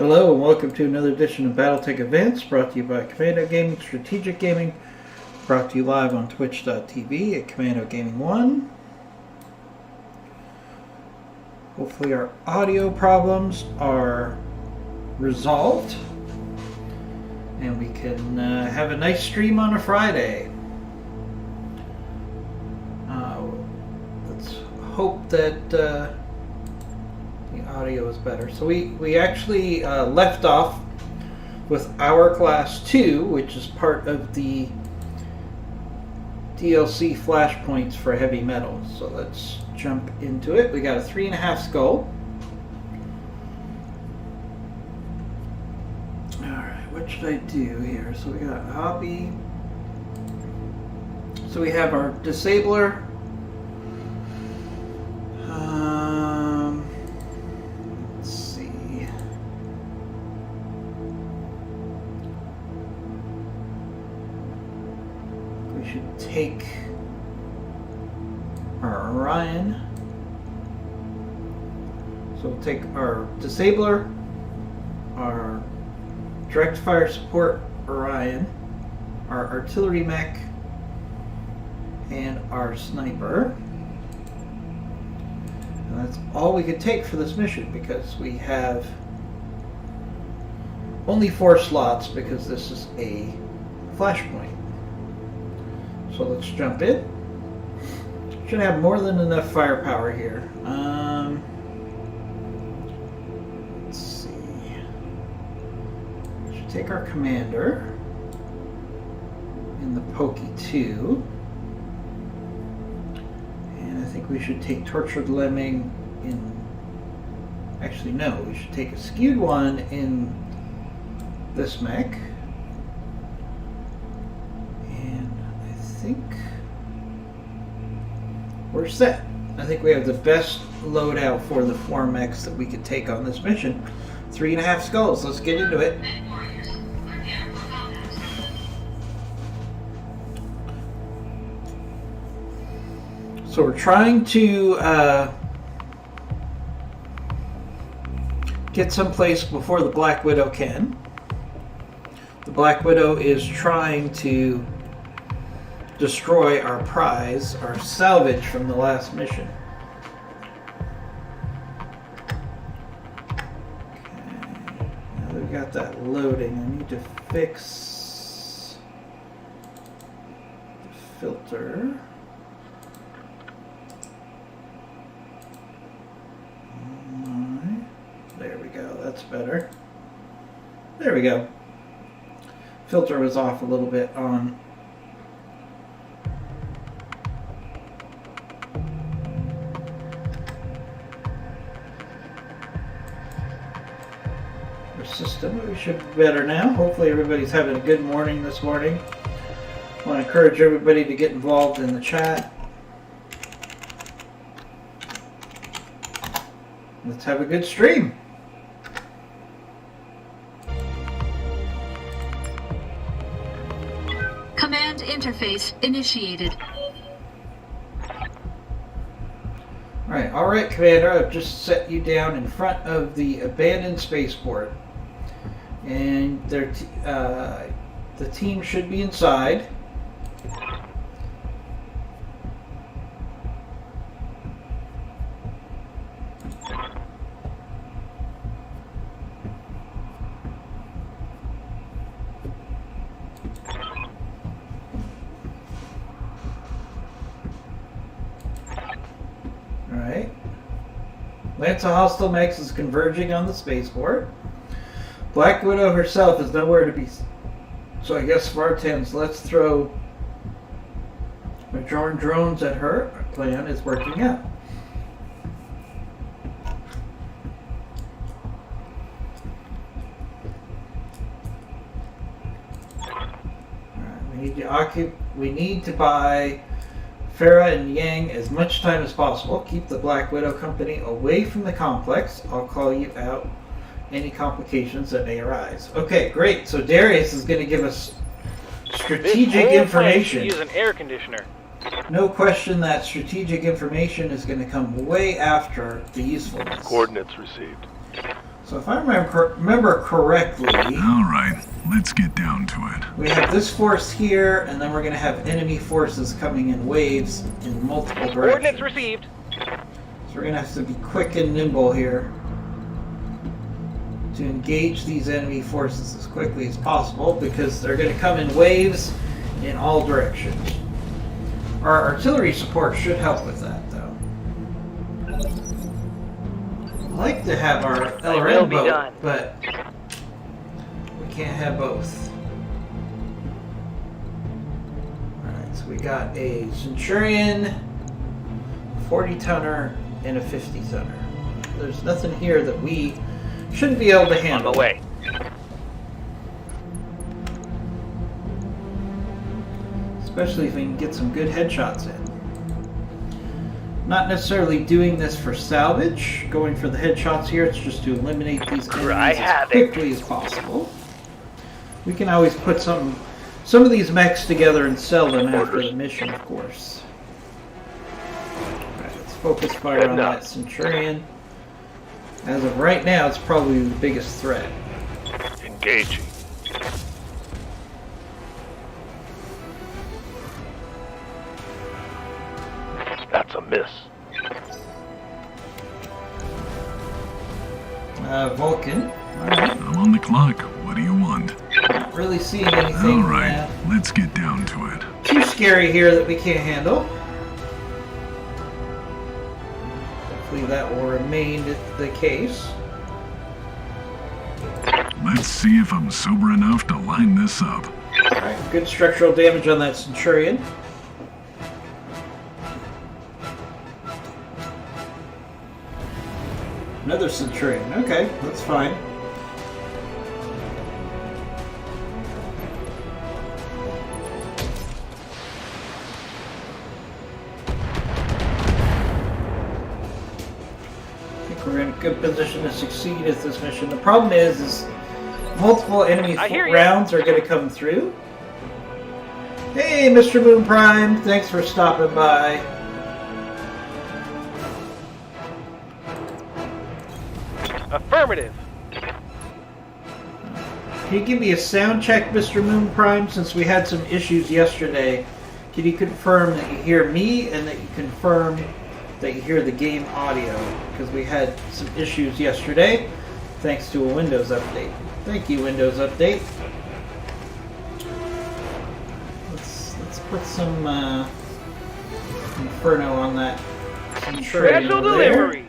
Hello and welcome to another edition of Battletech Advance, brought to you by Commando Gaming Strategic Gaming, brought to you live on twitch.tv at Commando Gaming 1. Hopefully our audio problems are resolved and we can have a nice stream on a Friday. Let's hope that the audio is better. So we actually left off with Hour Class 2, which is part of the DLC flashpoints for heavy metals. So let's jump into it. We got a 3.5 skull. Alright, what should I do here? So we got hobby. So we have our disabler. Let's see. We should take our Orion. So we'll take our disabler, our direct fire support Orion, our artillery mech, and our sniper. And that's all we could take for this mission because we have only 4 slots because this is a flashpoint. So let's jump in. Should have more than enough firepower here. Let's see. Should take our commander in the Pokey 2. And I think we should take Tortured Lemming in... Actually, no. We should take a skewed one in this mech. And I think we're set. I think we have the best loadout for the 4 mechs that we could take on this mission. 3.5 skulls. Let's get into it. So we're trying to get someplace before the Black Widow can. The Black Widow is trying to destroy our prize, our salvage from the last mission. Okay, now that we got that loading, I need to fix the filter. There we go, that's better. There we go. Filter was off a little bit on our system. We should be better now. Hopefully everybody's having a good morning this morning. I want to encourage everybody to get involved in the chat. Let's have a good stream. Command interface initiated. Alright, Commander, I've just set you down in front of the abandoned spaceport. And the team should be inside. Lance of hostile mechs is converging on the spaceport. Black Widow herself is nowhere to be. So I guess Spartans, let's throw Majoran drones at her. Our plan is working out. Alright, we need to buy Farah and Yang as much time as possible. Keep the Black Widow company away from the complex. I'll call you out any complications that may arise. Okay, great. So Darius is going to give us strategic information. Use an air conditioner. No question that strategic information is going to come way after the usefulness. Coordinates received. So if I remember correctly, All right, let's get down to it. we have this force here, and then we're going to have enemy forces coming in waves in multiple directions. Coordinates received. So we're going to have to be quick and nimble here to engage these enemy forces as quickly as possible, because they're going to come in waves in all directions. Our artillery support should help with that, though. I'd like to have our will LRM be boat, done. but we can't have both. Alright, so we got a Centurion, 40-tonner, and a 50-tonner. There's nothing here that we shouldn't be able to On handle. the way. Especially if we can get some good headshots in. Not necessarily doing this for salvage, going for the headshots here, it's just to eliminate these Cry enemies as havoc. quickly as possible. We can always put some of these mechs together and sell them after the mission, of course. Alright, let's focus fire on that Centurion. As of right now, it's probably the biggest threat. Engaging. That's a miss. Vulcan. Alright, I'm on the clock. What do you want? not really seeing anything All right, let's get down to it. too scary here that we can't handle. Hopefully that will remain the case. Let's see if I'm sober enough to line this up. Alright, good structural damage on that Centurion. Another Centurion. Okay, that's fine. I think we're in a good position to succeed at this mission. The problem is multiple enemy I hear ya. rounds are going to come through. Hey, Mr. Moon Prime, thanks for stopping by. Affirmative. Can you give me a sound check, Mr. Moon Prime, since we had some issues yesterday? Can you confirm that you hear me and that you confirm that you hear the game audio? Because we had some issues yesterday thanks to a Windows update. Thank you, Windows Update. Let's put some Inferno on that Centurion Special over there. delivery.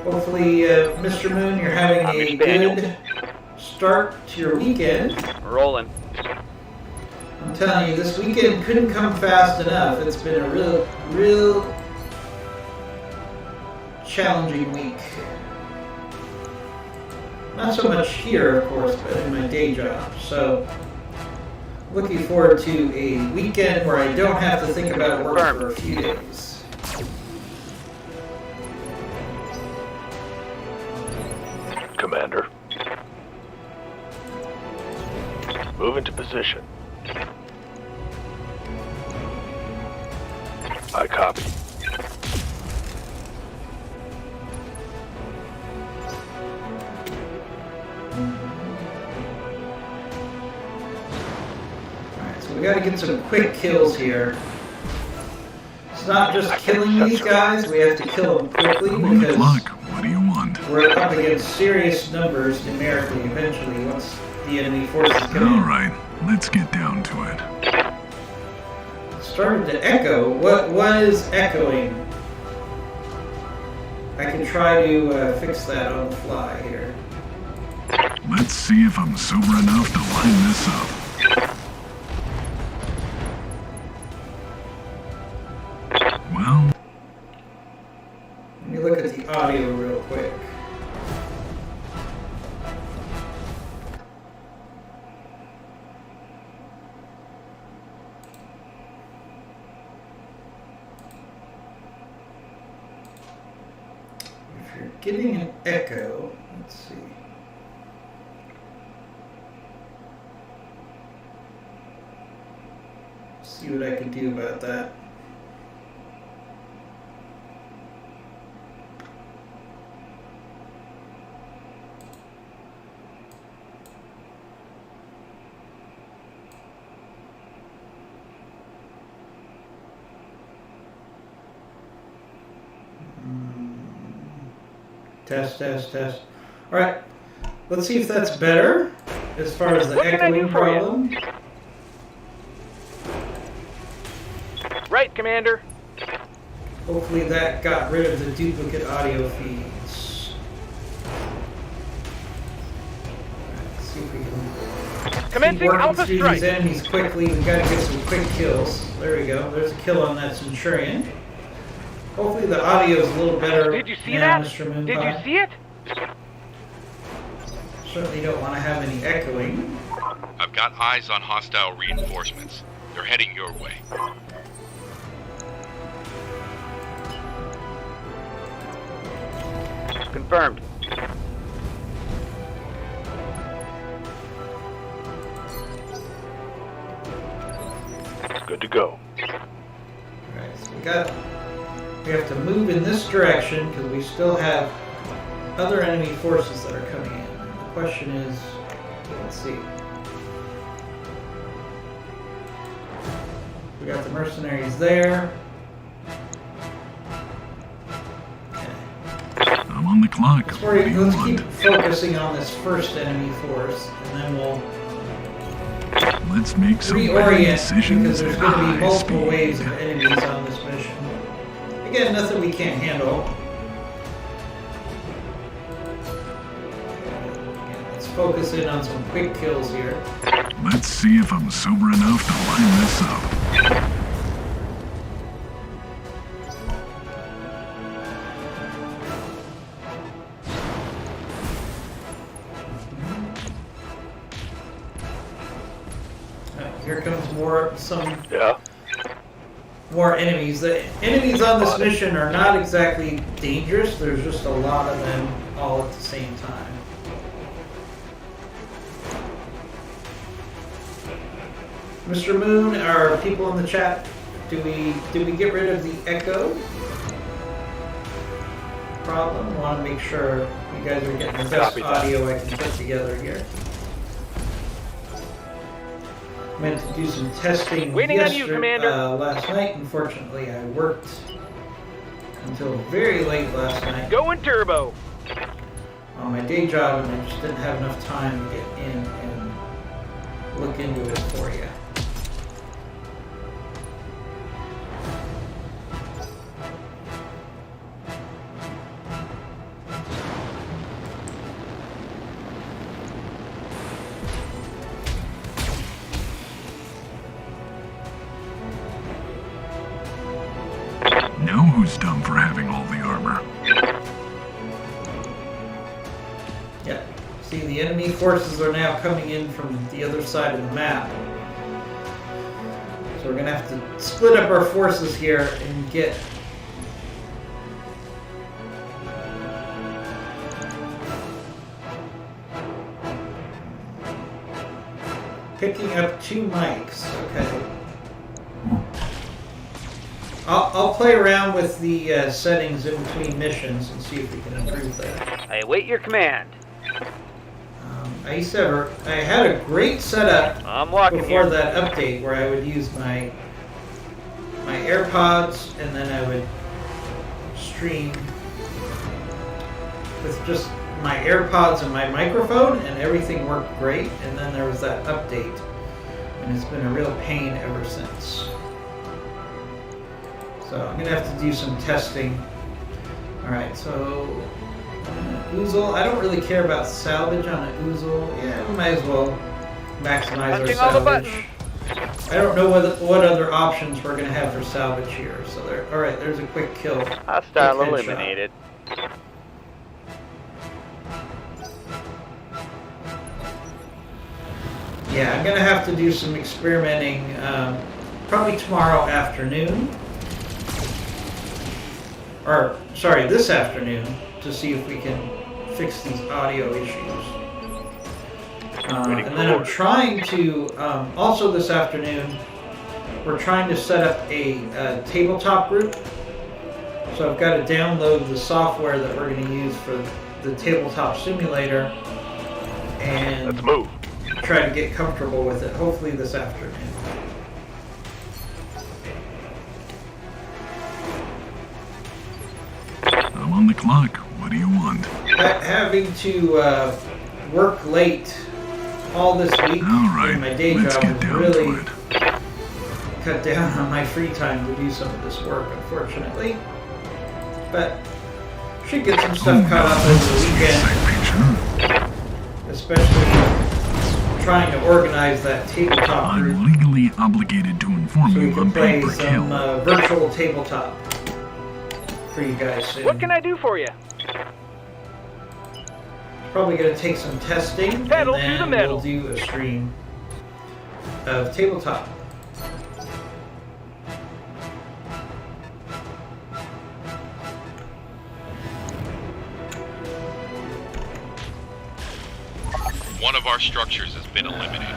Hopefully, Mr. Moon, you're having I'm a expanding. good start to your weekend. Rolling. I'm telling you, this weekend couldn't come fast enough. It's been a real challenging week. Not so much here, of course, but in my day job. So, looking forward to a weekend where I don't have to think about work for a few days. Commander. Move into position. I copy. Alright, so we gotta get some quick kills here. It's not just killing these guys, we have to kill them quickly I'm on the because clock. What do you want? we're up against serious numbers numerically eventually once the enemy forces come All in. right, let's get down to it. It started to echo. What is echoing? I can try to fix that on the fly here. Let's see if I'm sober enough to line this up. Well, Let me look at the audio real quick. If you're getting an echo, let's see. See what I can do about that. Test, test, test. Alright. Let's see if that's better as far as the What can I do echoing for you? problem. Right, Commander. Hopefully that got rid of the duplicate audio feeds. Let's see if we can keep Commencing working Alpha through Strike. these enemies quickly. We've got to get some quick kills. There we go. There's a kill on that Centurion. Hopefully the audio is a little better. Did you see now, that? Mr. Moonpie. Did you see it? Certainly don't want to have any echoing. I've got eyes on hostile reinforcements. They're heading your way. Confirmed. Good to go. Alright, so we have to move in this direction because we still have other enemy forces that are coming in. The question is, let's see. We got the mercenaries there. I'm on the clock. What do you Let's want? keep focusing on this first enemy force, and then we'll Let's make some bad reorient because decisions there's at going to be high multiple speed. waves of enemies on this mission. Again, nothing we can't handle. Again, let's focus in on some quick kills here. Let's see if I'm sober enough to line this up. Here comes Yeah. more enemies. The enemies on this mission are not exactly dangerous. There's just a lot of them all at the same time. Mr. Moon, are people in the chat? Did we get rid of the echo problem? I want to make sure you guys are getting the best Copy that. audio I can put together here. I meant to do some testing Waiting on you, Commander. last night. Unfortunately, I worked until very late last night Going turbo. on my day job, and I just didn't have enough time to get in and look into it for you. Know who's dumb for having all the armor. Yeah. See, the enemy forces are now coming in from the other side of the map. So we're going to have to split up our forces here and get picking up 2 mics. Okay. I'll play around with the settings in between missions and see if we can improve that. I await your command. I had a great setup I'm walking before here. that update where I would use my AirPods and then I would stream with just my AirPods and my microphone, and everything worked great. And then there was that update, and it's been a real pain ever since. So I'm gonna have to do some testing. All right, so Oozle. I don't really care about salvage on an Oozle. Yeah, we might as well maximize our Punching all the salvage. I don't know what other options we're gonna have for salvage here. So there. All right, there's a quick kill. Hostile Quick headshot. eliminated. Yeah, I'm gonna have to do some experimenting. Probably tomorrow afternoon. Or, sorry, this afternoon, to see if we can fix these audio issues. And then I'm trying to, also this afternoon, we're trying to set up a tabletop group. So I've got to download the software that we're going to use for the tabletop simulator and Let's move. try to get comfortable with it, hopefully this afternoon. I'm on the clock. What do you want? having to work late all this week Alright, in my day let's job get has down really to it. cut down on my free time to do some of this work, unfortunately. But should get some stuff caught up over the weekend, especially trying to organize that tabletop group I'm legally obligated to inform so we you can on play Paper some Kill. virtual tabletop for you guys soon. What can I do for you? Probably going to take some testing, Pedal to and the then metal. we'll do a stream of tabletop. One of our structures has been eliminated.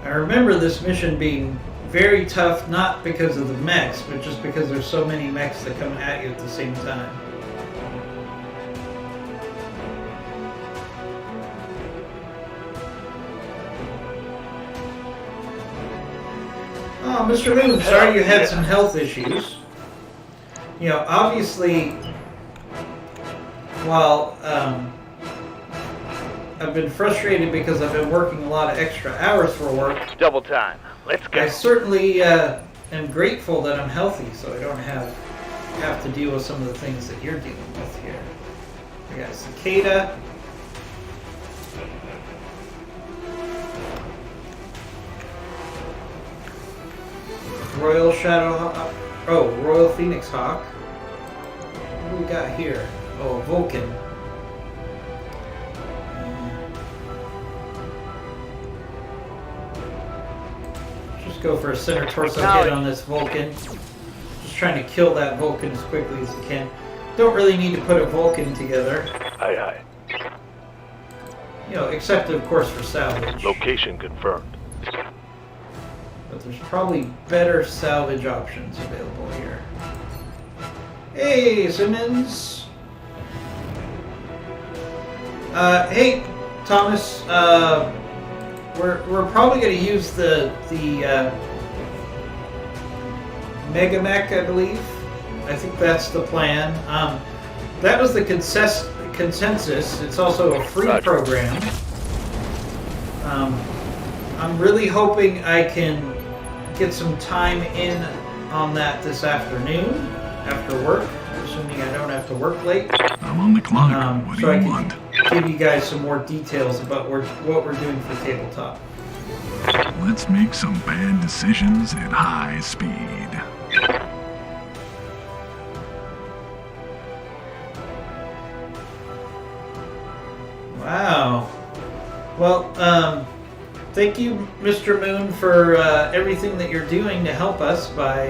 I remember this mission being very tough, not because of the mechs, but just because there's so many mechs that come at you at the same time. Oh, Mr. Moon, sorry you had some health issues. You know, obviously, while I've been frustrated because I've been working a lot of extra hours for work, Double time. Let's go. I certainly am grateful that I'm healthy, so I don't have to deal with some of the things that you're dealing with here. We got Cicada. Royal Shadow Hawk. Oh, Royal Phoenix Hawk. What do we got here? Oh, Vulcan. Just go for a center torso hit on this Vulcan. Just trying to kill that Vulcan as quickly as you can. Don't really need to put a Vulcan together. Aye, aye. You know, except of course for salvage. Location confirmed. But there's probably better salvage options available here. Hey, Simmons. Hey, Thomas. We're probably going to use the Mega Mech, I believe. I think that's the plan. That was the consensus. It's also a free program. I'm really hoping I can get some time in on that this afternoon after work, assuming I don't have to work late. I'm on the clock. What do So I you can want? give you guys some more details about what we're doing for tabletop. Let's make some bad decisions at high speed. Wow. Well, thank you, Mr. Moon, for everything that you're doing to help us by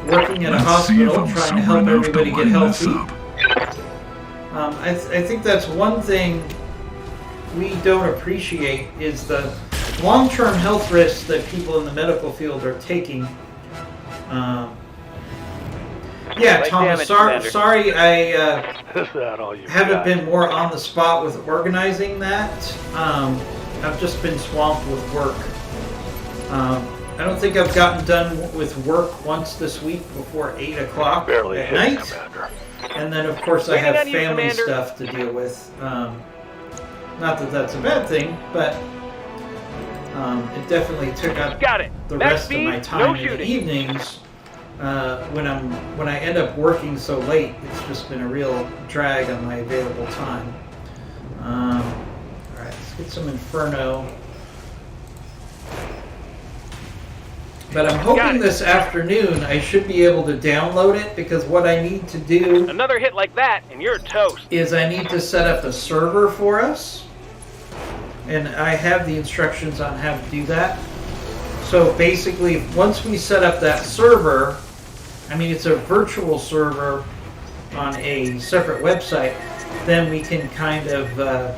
working at a Let's see if hospital, I'm trying to sober help enough to everybody get line this healthy. up. I think that's one thing we don't appreciate is the long-term health risks that people in the medical field are taking. Yeah, Light Thomas, damage, Commander. sorry I Is that all you haven't got? been more on the spot with organizing that. I've just been swamped with work. I don't think I've gotten done with work once this week before 8 o'clock Barely at hit, night. Commander. And then, of course, I Waiting have on you, family Commander. stuff to deal with. Not that that's a bad thing, but it definitely took up Got it. the Max rest speed, of my no time in the shooting. evenings. When I end up working so late, it's just been a real drag on my available time. All right, let's get some Inferno. But I'm Got hoping it. this afternoon I should be able to download it, because what I need to do Another hit like that, and you're toast. is I need to set up a server for us. And I have the instructions on how to do that. So basically, once we set up that server, I mean, it's a virtual server on a separate website, then we can kind of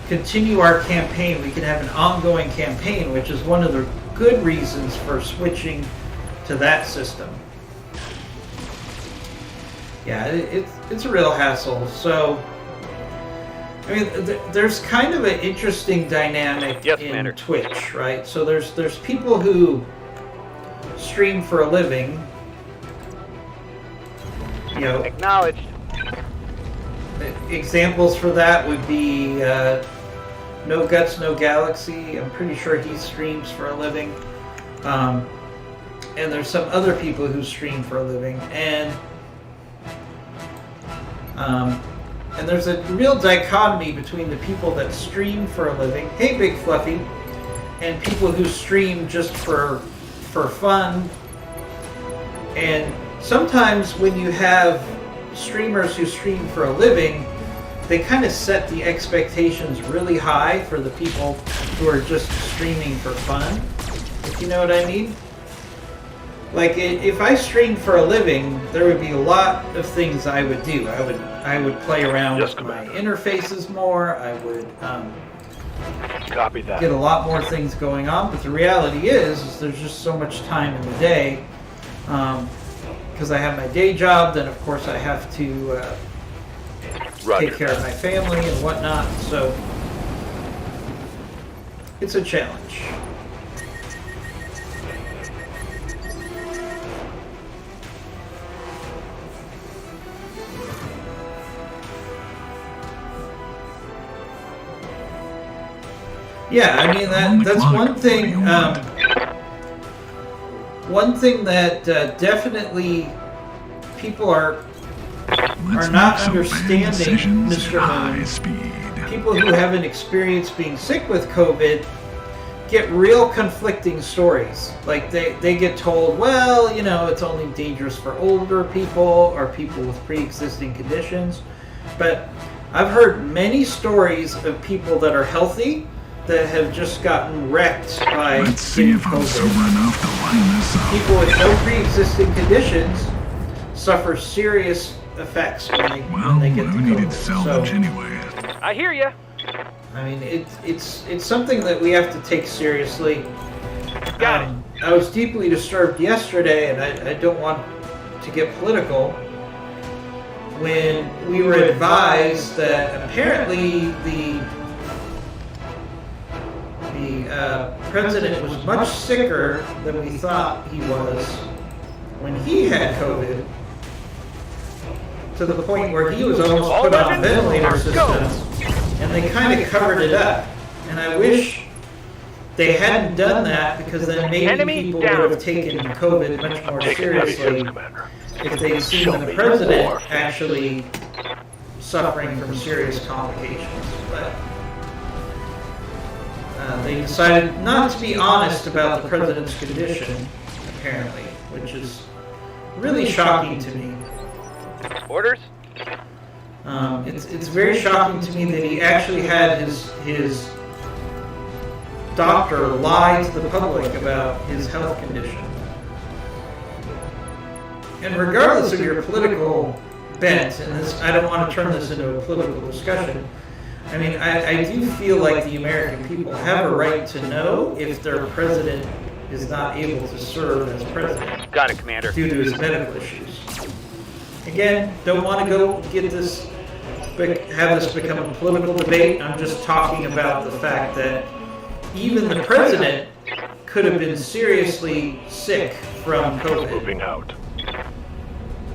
continue our campaign. We can have an ongoing campaign, which is one of the good reasons for switching to that system. Yeah, it's a real hassle. So, I mean, there's kind of an interesting dynamic Yes, in Commander. Twitch, right? So there's people who stream for a living. know, Acknowledged. examples for that would be No Guts, No Galaxy. I'm pretty sure he streams for a living. And there's some other people who stream for a living. And there's a real dichotomy between the people that stream for a living, hey Big Fluffy, and people who stream just for fun. And sometimes when you have streamers who stream for a living, they kind of set the expectations really high for the people who are just streaming for fun, if you know what I mean. Like, if I streamed for a living, there would be a lot of things I would do. I would play around Yes, with my Commander. interfaces more. I would Copy that. get a lot more things going on. But the reality is there's just so much time in the day. Because I have my day job, then of course I have to Roger take care of that. my family and whatnot. So it's a challenge. Yeah, I mean that's one thing. One thing that definitely people are Let's not make some bad understanding, decisions Mr. at high Moon. speed. People who haven't experienced being sick with COVID get real conflicting stories. Like they get told, well, you know, it's only dangerous for older people or people with pre-existing conditions. But I've heard many stories of people that are healthy that have just gotten wrecked by Let's see getting if I'm COVID. sober enough to line this up. People with no pre-existing conditions suffer serious effects when Well, they get to who needed COVID. salvage So, anyway? I hear you. I mean, it's something that we have to take seriously. Got it. I was deeply disturbed yesterday, and I don't want to get political, when we were advised that apparently the president was much sicker than we thought he was when he had COVID, to the point where he was almost All put on engines, ventilator go. systems, and they kind of covered it up. And I wish they hadn't done that, because then maybe Enemy people down. would have taken COVID much more Taking heavy seriously hits, Commander. if they'd seen Show the me president more. actually suffering from serious complications. But they decided not to be honest about the president's condition, apparently, which is really shocking to me. Orders? It's very shocking to me that he actually had his doctor lie to the public about his health condition. And regardless of your political bent, and this, I don't want to turn this into a political discussion, I mean, I do feel like the American people have a right to know if their president is not able to serve as president Got it, Commander. due to his medical issues. Again, don't want to go get this, have this become a political debate. I'm just talking about the fact that even the president could have been seriously sick from COVID, Moving out.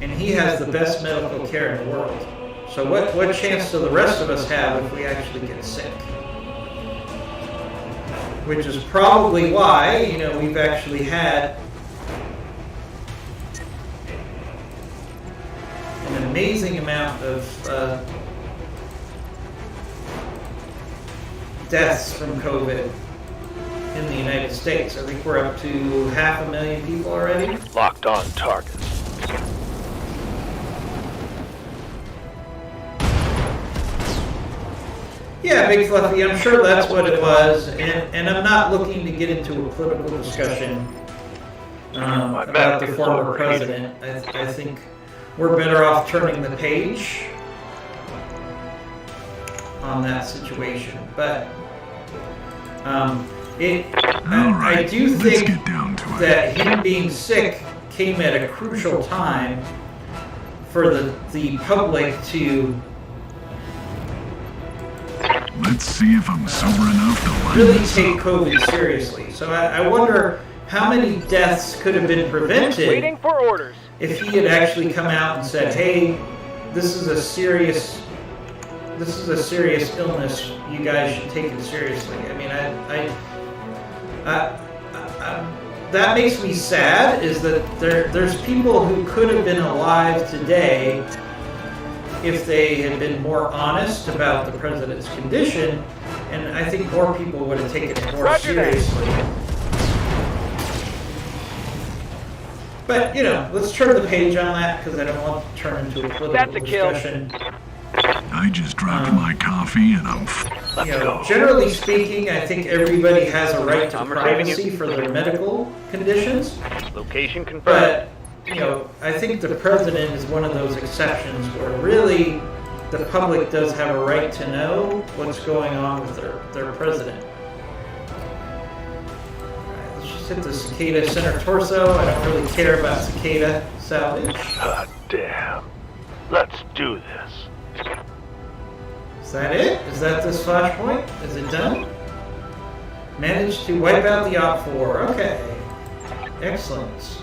and he has the best medical care in the world. So what chance do the rest of us have if we actually get sick? Which is probably why, you know, we've actually had an amazing amount of deaths from COVID in the United States. I think we're up to 500,000 people already. Locked on target. Yeah, Big Fluffy, I'm sure that's what it was, and I'm not looking to get into a political discussion about the former president. I think we're better off turning the page on that situation. But All I right, do let's think get down to it. that him being sick came at a crucial time for the public to Let's see if I'm sober enough to line really this take up. COVID seriously. So I wonder how many deaths could have been prevented Waiting for orders. if he had actually come out and said, "Hey, this is a serious illness. You guys should take it seriously." I mean, that makes me sad. Is that there's people who could have been alive today if they had been more honest about the president's condition, and I think more people would have taken it more Roger that. seriously. But, you know, let's turn the page on that because I don't want to turn into a political That's a kill. discussion. I just dropped my coffee and I'm You know, generally speaking, I think everybody has a right to I'm receiving you. privacy for their medical conditions. Location confirmed. But, you know, I think the president is one of those exceptions where really the public does have a right to know what's going on with their president. Alright, let's just hit the cicada center torso. I don't really care about cicada salvage. God damn. Let's do this. Is that it? Is that this flashpoint? Is it done? Managed to wipe out the Op-4. Okay. Excellent.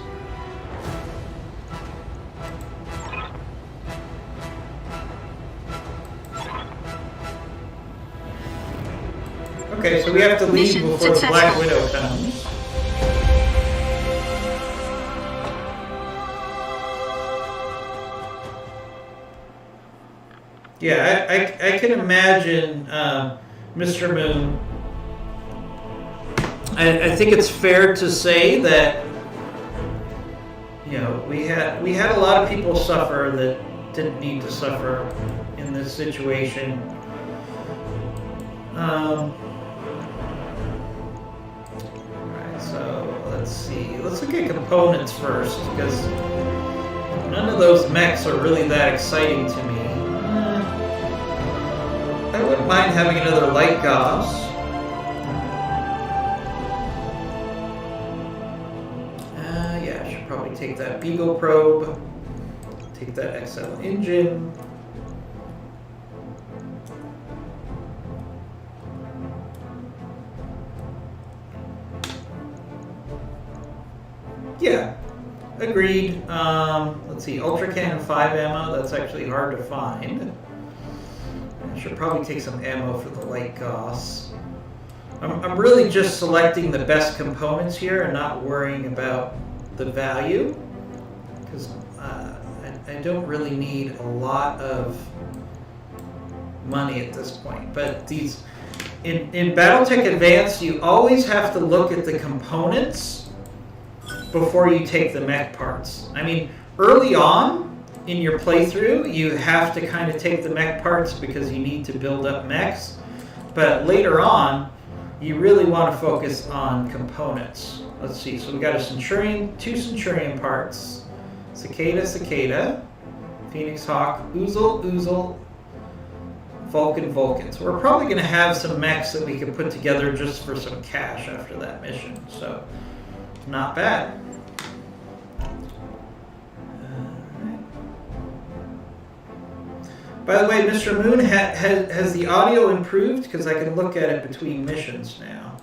Okay, so we have to leave Mission before the Black successful. Widow comes. Yeah, I can imagine Mr. Moon. I think it's fair to say that, you know, we had a lot of people suffer that didn't need to suffer in this situation. Alright, so let's see. Let's look at components first, because none of those mechs are really that exciting to me. I wouldn't mind having another light gauze. Yeah, I should probably take that Beagle probe. Take that XL engine. Yeah, agreed. Let's see, Ultra Cannon 5 ammo, that's actually hard to find. I should probably take some ammo for the light gauze. I'm really just selecting the best components here and not worrying about the value, because I don't really need a lot of money at this point. But these in BattleTech Advanced, you always have to look at the components before you take the mech parts. I mean, early on in your playthrough, you have to kind of take the mech parts because you need to build up mechs. But later on, you really want to focus on components. Let's see, so we got a Centurion, 2 Centurion parts, Cicada, Phoenix Hawk, Ouzel, Vulcan. So we're probably going to have some mechs that we can put together just for some cash after that mission. So, not bad. By the way, Mr. Moon, has the audio improved? Because I can look at it between missions now.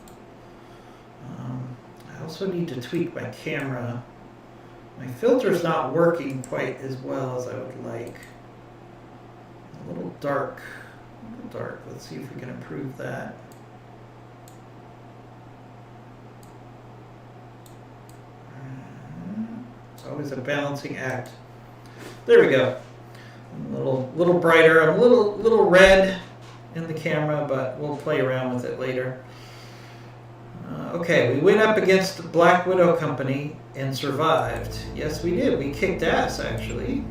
I also need to tweak my camera. My filter's not working quite as well as I would like. A little dark. Let's see if we can improve that. It's always a balancing act. There we go. A little brighter. I'm a little red in the camera, but we'll play around with it later. Okay, we went up against the Black Widow Company and survived. Yes, we did. We kicked ass, actually.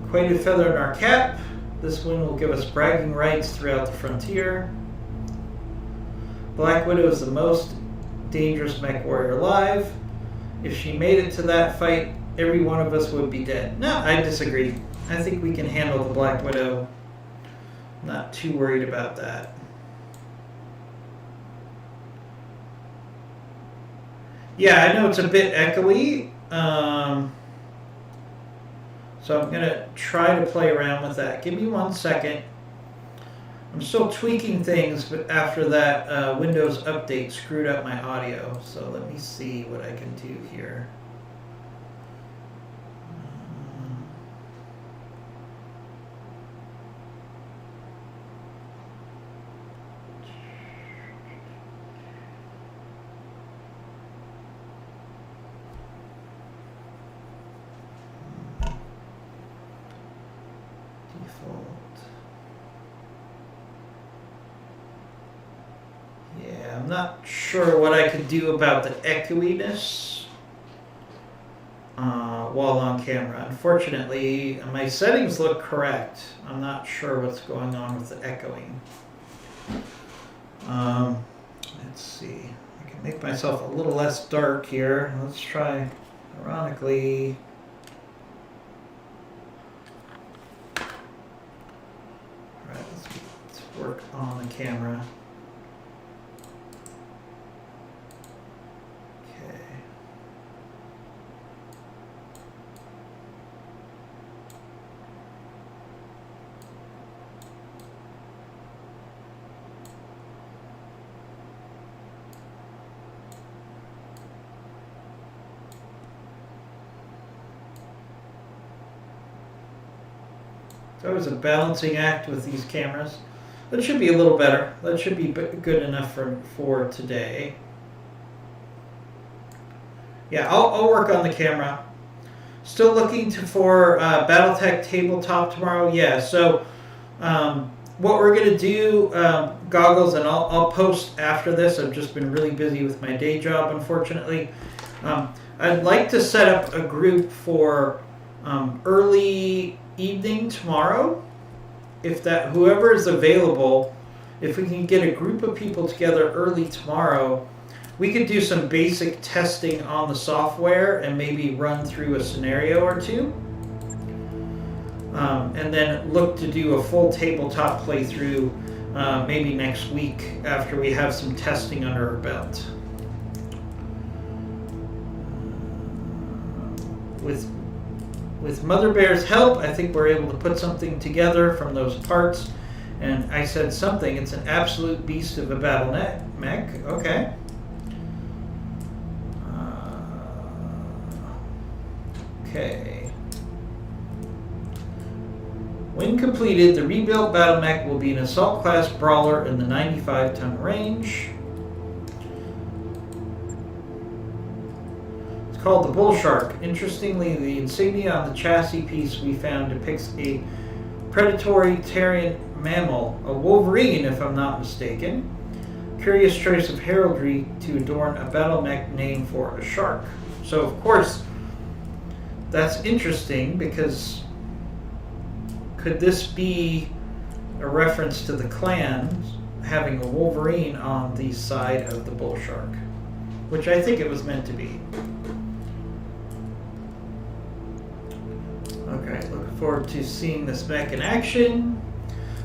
Quite a feather in our cap. This win will give us bragging rights throughout the frontier. Black Widow is the most dangerous mech warrior alive. If she made it to that fight, every one of us would be dead. No, I disagree. I think we can handle the Black Widow. Not too worried about that. Yeah, I know it's a bit echoey. So I'm going to try to play around with that. Give me 1 second. I'm still tweaking things, but after that Windows update screwed up my audio. So let me see what I can do here. I'm not sure what I could do about the echoiness while on camera. Unfortunately, my settings look correct. I'm not sure what's going on with the echoing. Let's see. I can make myself a little less dark here. Let's try, ironically. Alright, let's work on the camera. Okay. It's always a balancing act with these cameras. That should be a little better. That should be good enough for today. Yeah, I'll work on the camera. Still looking for Battletech tabletop tomorrow. Yeah, so what we're going to do, Goggles, and I'll post after this. I've just been really busy with my day job, unfortunately. I'd like to set up a group for early evening tomorrow. If that, whoever is available, if we can get a group of people together early tomorrow, we could do some basic testing on the software and maybe run through a scenario or two. And then look to do a full tabletop playthrough maybe next week after we have some testing under our belt. With Mother Bear's help, I think we're able to put something together from those parts. And I said something, it's an absolute beast of a battle mech. Okay. Okay. When completed, the rebuilt battle mech will be an assault class brawler in the 95-ton range. Called the Bull Shark. Interestingly, the insignia on the chassis piece we found depicts a predatory Terran mammal, a wolverine if I'm not mistaken. Curious choice of heraldry to adorn a battle mech name for a shark. So of course, that's interesting because could this be a reference to the clans having a wolverine on the side of the Bull Shark? Which I think it was meant to be. Okay, looking forward to seeing this mech in action.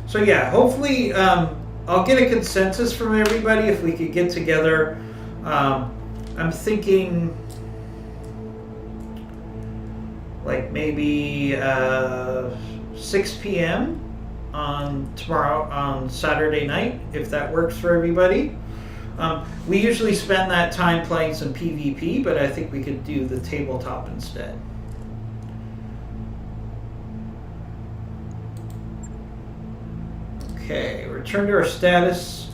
So yeah, hopefully I'll get a consensus from everybody if we could get together. I'm thinking like maybe 6 p.m. on tomorrow, on Saturday night, if that works for everybody. We usually spend that time playing some PvP, but I think we could do the tabletop instead. Okay, return to our status.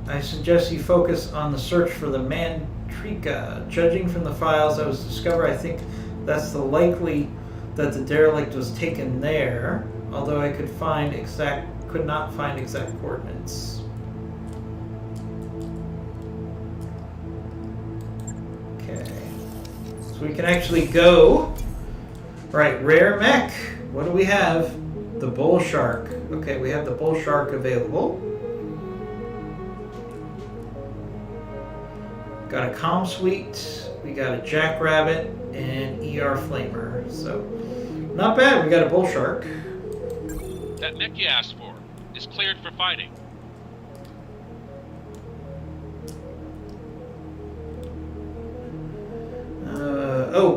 I suggest you focus on the search for the Mantrika. Judging from the files that was discovered, I think that's the likely that the derelict was taken there, although I could not find exact coordinates. Okay, so we can actually go. Right, rare mech. What do we have? The Bull Shark. Okay, we have the Bull Shark available. Got a comm suite. We got a Jackrabbit and ER Flamer. So, not bad. We got a Bull Shark. That mech you asked for is cleared for fighting.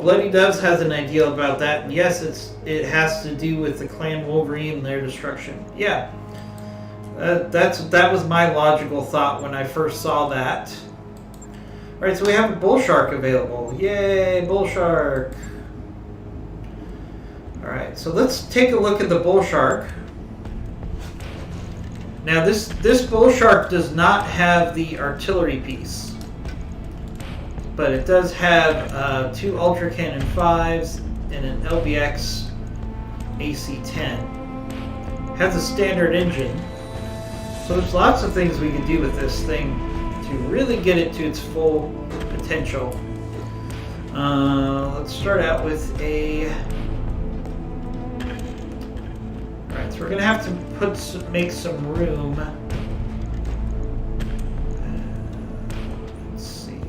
Bloody Doves has an idea about that, and yes, it has to do with the Clan Wolverine and their destruction. Yeah, that was my logical thought when I first saw that. All right, so we have a Bull Shark available. Yay, Bull Shark! All right, so let's take a look at the Bull Shark. Now, this Bull Shark does not have the artillery piece, but it does have 2 Ultra Cannon 5s and an LBX AC-10. Has a standard engine, So there's lots of things we can do with this thing to really get it to its full potential. Let's start out with a... Alright, so we're going to have to make some room. Let's see.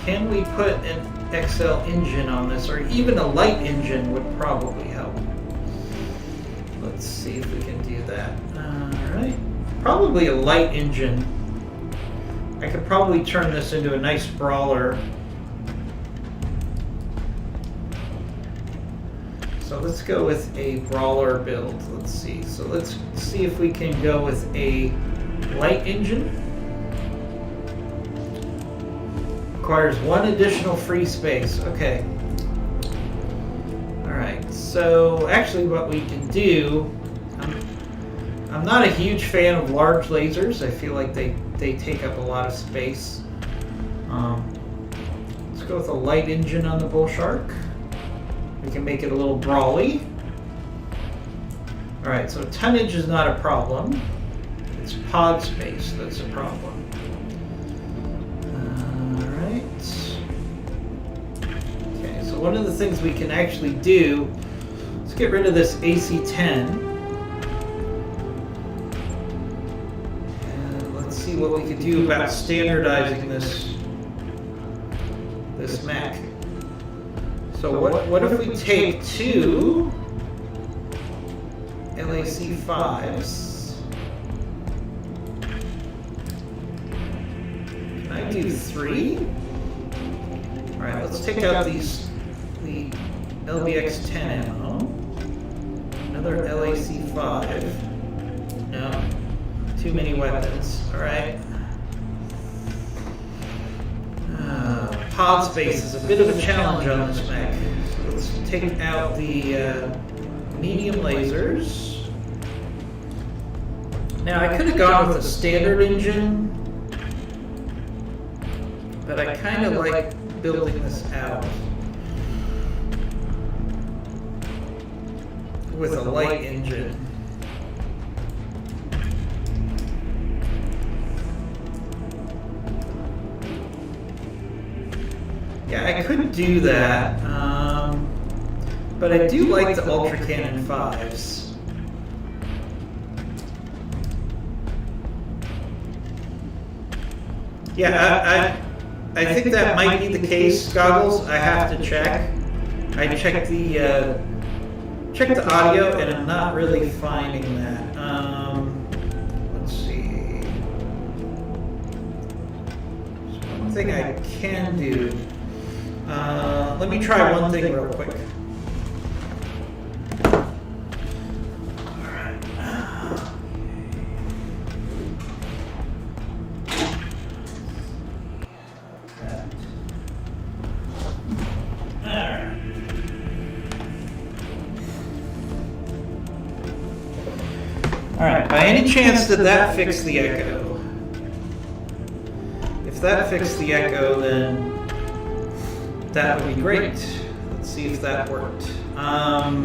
Can we put an XL engine on this, or even a light engine would probably help. Let's see if we can do that. Alright. Probably a light engine. I could probably turn this into a nice brawler. So let's go with a brawler build. Let's see. So let's see if we can go with a light engine. Requires 1 additional free space. Okay. Alright, so actually what we can do... I'm not a huge fan of large lasers. I feel like they take up a lot of space. Let's go with a light engine on the Bull Shark. We can make it a little brawly. Alright, so tonnage is not a problem. It's pod space that's a problem. Alright. Okay, so one of the things we can actually do, let's get rid of this AC-10. And let's see what we can do about standardizing this mech. So what if we take 2 LAC-5s? Can I do 3? Alright, let's take out the LBX-10 ammo. Another LAC-5. No. Too many weapons. Alright. Pod space is a bit of a challenge on this mech. So let's take out the medium lasers. Now I could have gone with a standard engine, but I kind of like building this out with a light engine. Yeah, I could do that, but I do like the Ultra Cannon 5s. Yeah, I think that might be the case, Goggles. I have to check. I checked the audio, and I'm not really finding that. Let's see. There's one thing I can do. Let me try one thing real quick. Alright. Alright, by any chance did that fix the echo? If that fixed the echo, then that would be great. Let's see if that worked. Alright,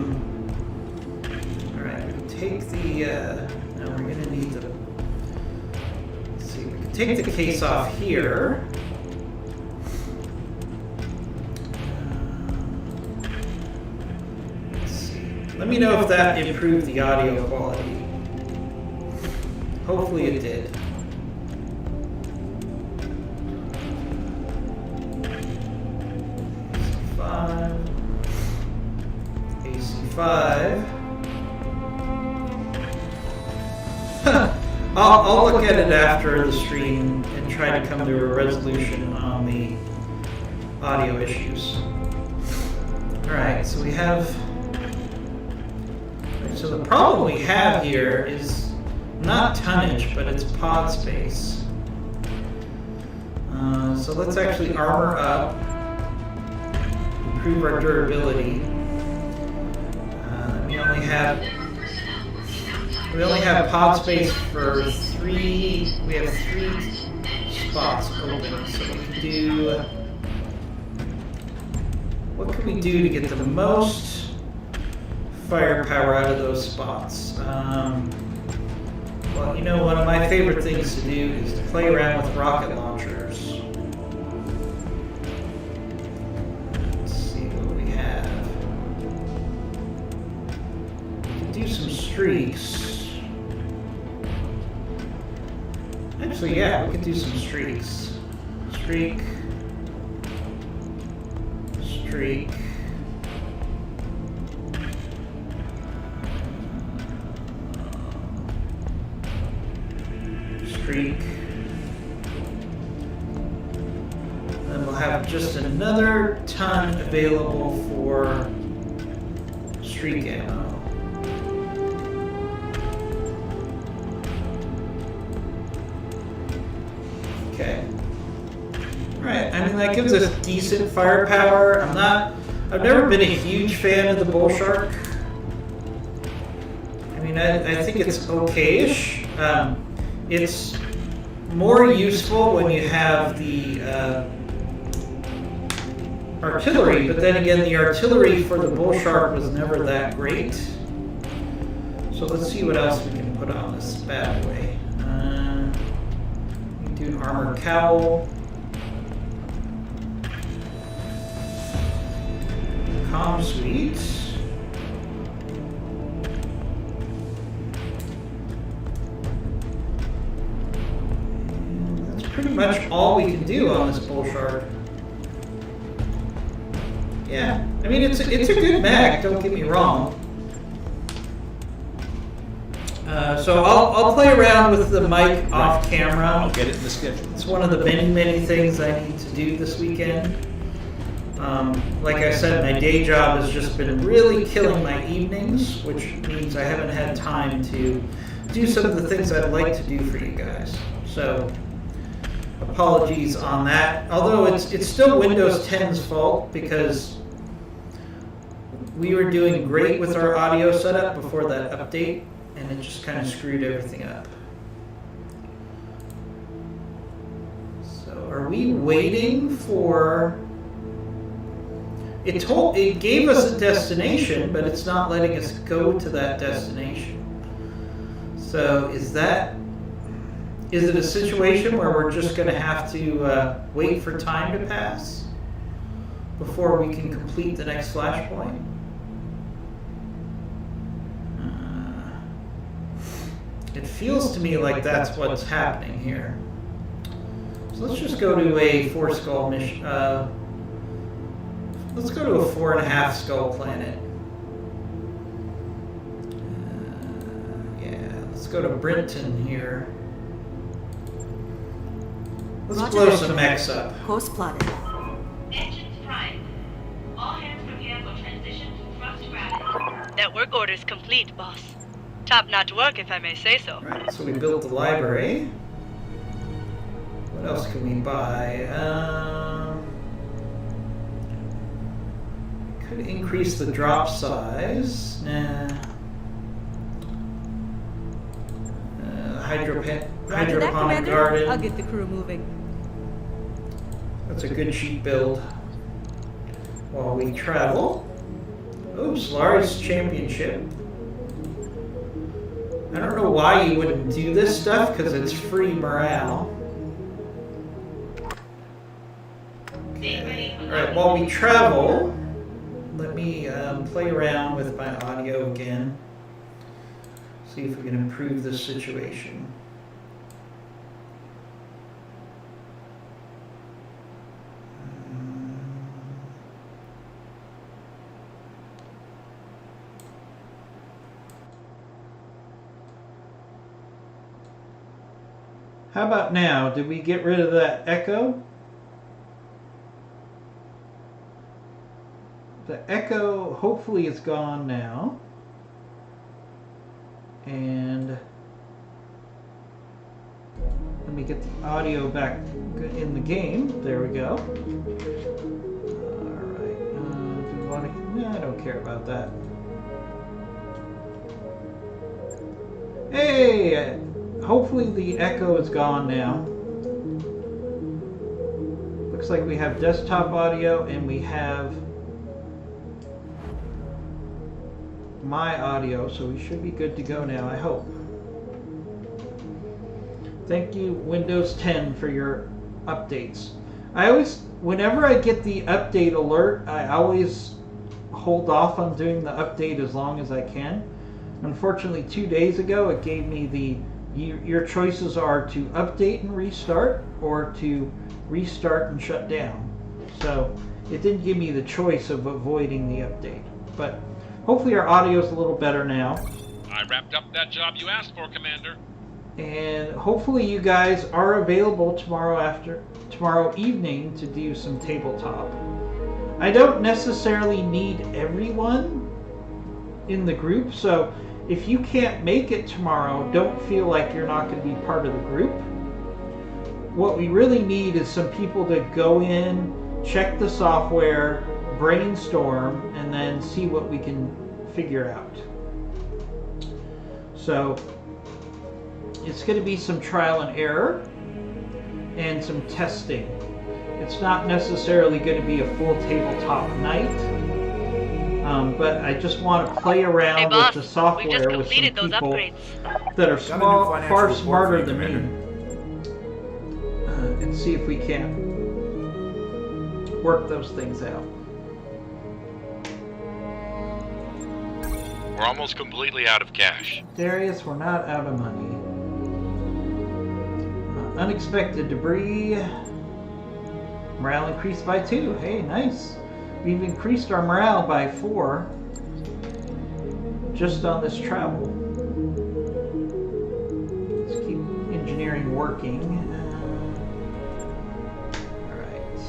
we can take the, now we're gonna need to, let's see, we can take the case off here. Let's see. Let me know if that improved the audio quality. Hopefully it did. AC-5. I'll look at it after the stream and try to come to a resolution on the audio issues. Alright, so we have... So the problem we have here is not tonnage, but it's pod space. So let's actually armor up, improve our durability. We only have pod space for 3. We have 3 spots open, so we can do. What can we do to get the most firepower out of those spots? Well, you know, one of my favorite things to do is to play around with rocket launchers. Let's see what we have. We can do some streaks. Actually, yeah, we could do some streaks. Streak. Streak. Streak. Then we'll have just another ton available for streak ammo. Okay. Alright, I mean that gives us decent firepower. I've never been a huge fan of the bull shark. I mean, I think it's okay-ish. It's more useful when you have the artillery, but then again, the artillery for the bull shark was never that great. So let's see what else we can put on this bad boy. We can do an armored cowl. Comm suite. Pretty much all we can do on this bull shark. Yeah, I mean it's a good mech. Don't get me wrong. So I'll play around with the mic off camera. I'll get it in the schedule. It's one of the many things I need to do this weekend. Like I said, my day job has just been really killing my evenings, which means I haven't had time to do some of the things I'd like to do for you guys. So. Apologies on that. Although it's still Windows 10's fault because we were doing great with our audio setup before that update, and it just kind of screwed everything up. So are we waiting for... It gave us a destination, but it's not letting us go to that destination. So is it a situation where we're just going to have to wait for time to pass before we can complete the next flashpoint? It feels to me like that's what's happening here. So let's just go to a 4-skull mission. Let's go to a 4.5 skull planet. Yeah, let's go to Brinton here. Let's blow some mechs up. Course plotted. Engines primed. All hands prepare for transition to thrust gravity. Network orders complete, boss. Top-notch work, if I may say so. Right, so we built the library. What else can we buy? Could increase the drop size. Nah. Hydroponic garden. I'll get the crew moving. That's a good cheap build. While we travel. Oh, Solaris Championship. I don't know why you wouldn't do this stuff, because it's free morale. Okay. Alright, while we travel, let me play around with my audio again. See if we can improve this situation. How about now? Did we get rid of that echo? The echo hopefully is gone now. And let me get the audio back in the game. There we go. Alright. Do we want to... No, I don't care about that. Hey! Hopefully the echo is gone now. Looks like we have desktop audio and we have my audio, so we should be good to go now, I hope. Thank you, Windows 10, for your updates. Whenever I get the update alert, I always hold off on doing the update as long as I can. Unfortunately, 2 days ago, it gave me your choices are to update and restart or to restart and shut down. So it didn't give me the choice of avoiding the update. But hopefully our audio is a little better now. I wrapped up that job you asked for, Commander. And hopefully you guys are available tomorrow evening to do some tabletop. I don't necessarily need everyone in the group, so if you can't make it tomorrow, don't feel like you're not going to be part of the group. What we really need is some people to go in, check the software, brainstorm, and then see what we can figure out. So it's going to be some trial and error and some testing. It's not necessarily going to be a full tabletop night, but I just want to play around Hey, boss, with the software we just with some completed those people upgrades. that are Got a new financial far report smarter for you, than me, and see if we can work those things out. We're almost completely out of cash. Darius, we're not out of money. Unexpected debris. Morale increased by 2. Hey, nice. We've increased our morale by 4 just on this travel. Let's keep engineering working. Alright.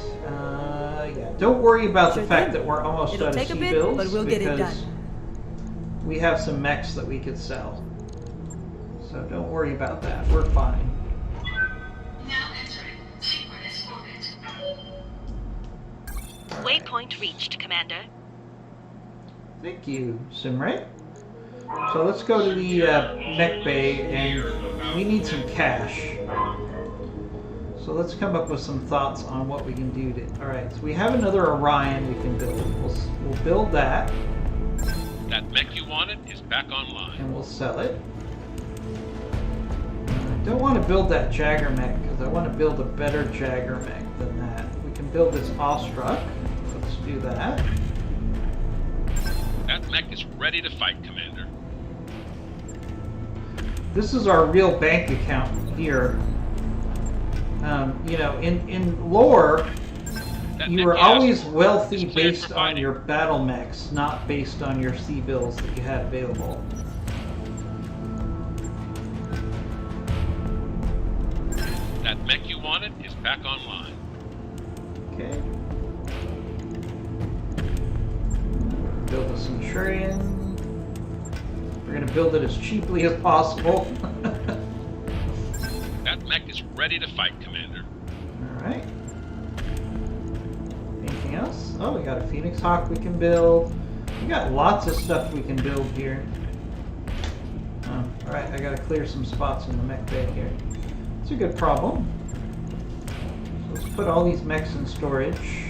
Yeah. Don't worry about the fact that we're almost It'll out of take a bit, C-bills, but we'll get it done. we have some mechs that we could sell. So don't worry about that. We're fine. Now entering synchronous orbit. Waypoint reached, Commander. Thank you, Simray. So let's go to the mech bay, and we need some cash. So let's come up with some thoughts on what we can do to... Alright, so we have another Orion we can build. We'll build that. That mech you wanted is back online. And we'll sell it. I don't want to build that Jagger mech, because I want to build a better Jagger mech than that. We can build this Awestruck. Let's do that. That mech is ready to fight, Commander. This is our real bank account here. You know, in lore, you were always wealthy based on your battle mechs, not based on your C-bills that you had available. That mech you wanted is back online. Okay. Build a Centurion. We're going to build it as cheaply as possible. That mech is ready to fight, Commander. Alright. Anything else? Oh, we got a Phoenix Hawk we can build. We got lots of stuff we can build here. Oh, alright, I gotta clear some spots in the mech bay here. It's a good problem. So let's put all these mechs in storage.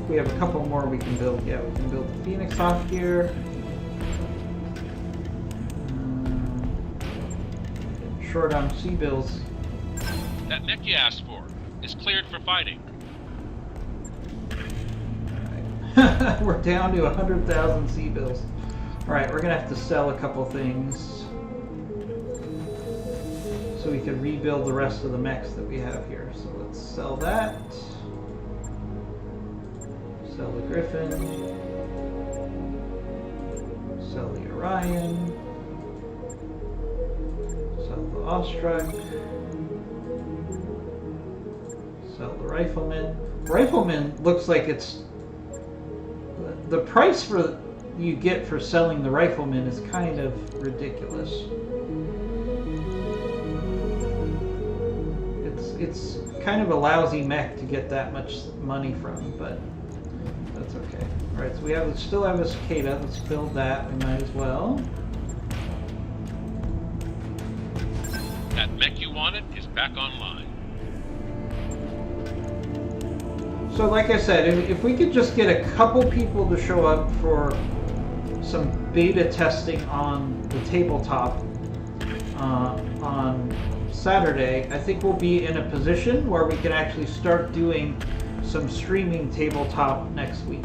We have a couple more we can build. Yeah, we can build the Phoenix Hawk here. Short on C-bills. That mech you asked for is cleared for fighting. Alright. We're down to 100,000 C-bills. Alright, we're going to have to sell a couple things so we can rebuild the rest of the mechs that we have here. So let's sell that. Sell the Griffin. Sell the Orion. Sell the Awestruck. Sell the Rifleman. Rifleman looks like it's... The price for you get for selling the Rifleman is kind of ridiculous. It's kind of a lousy mech to get that much money from, but That's okay. Alright, so we still have a cicada. Let's build that. We might as well. That mech you wanted is back online. So like I said, if we could just get a couple people to show up for some beta testing on the tabletop on Saturday, I think we'll be in a position where we can actually start doing some streaming tabletop next week.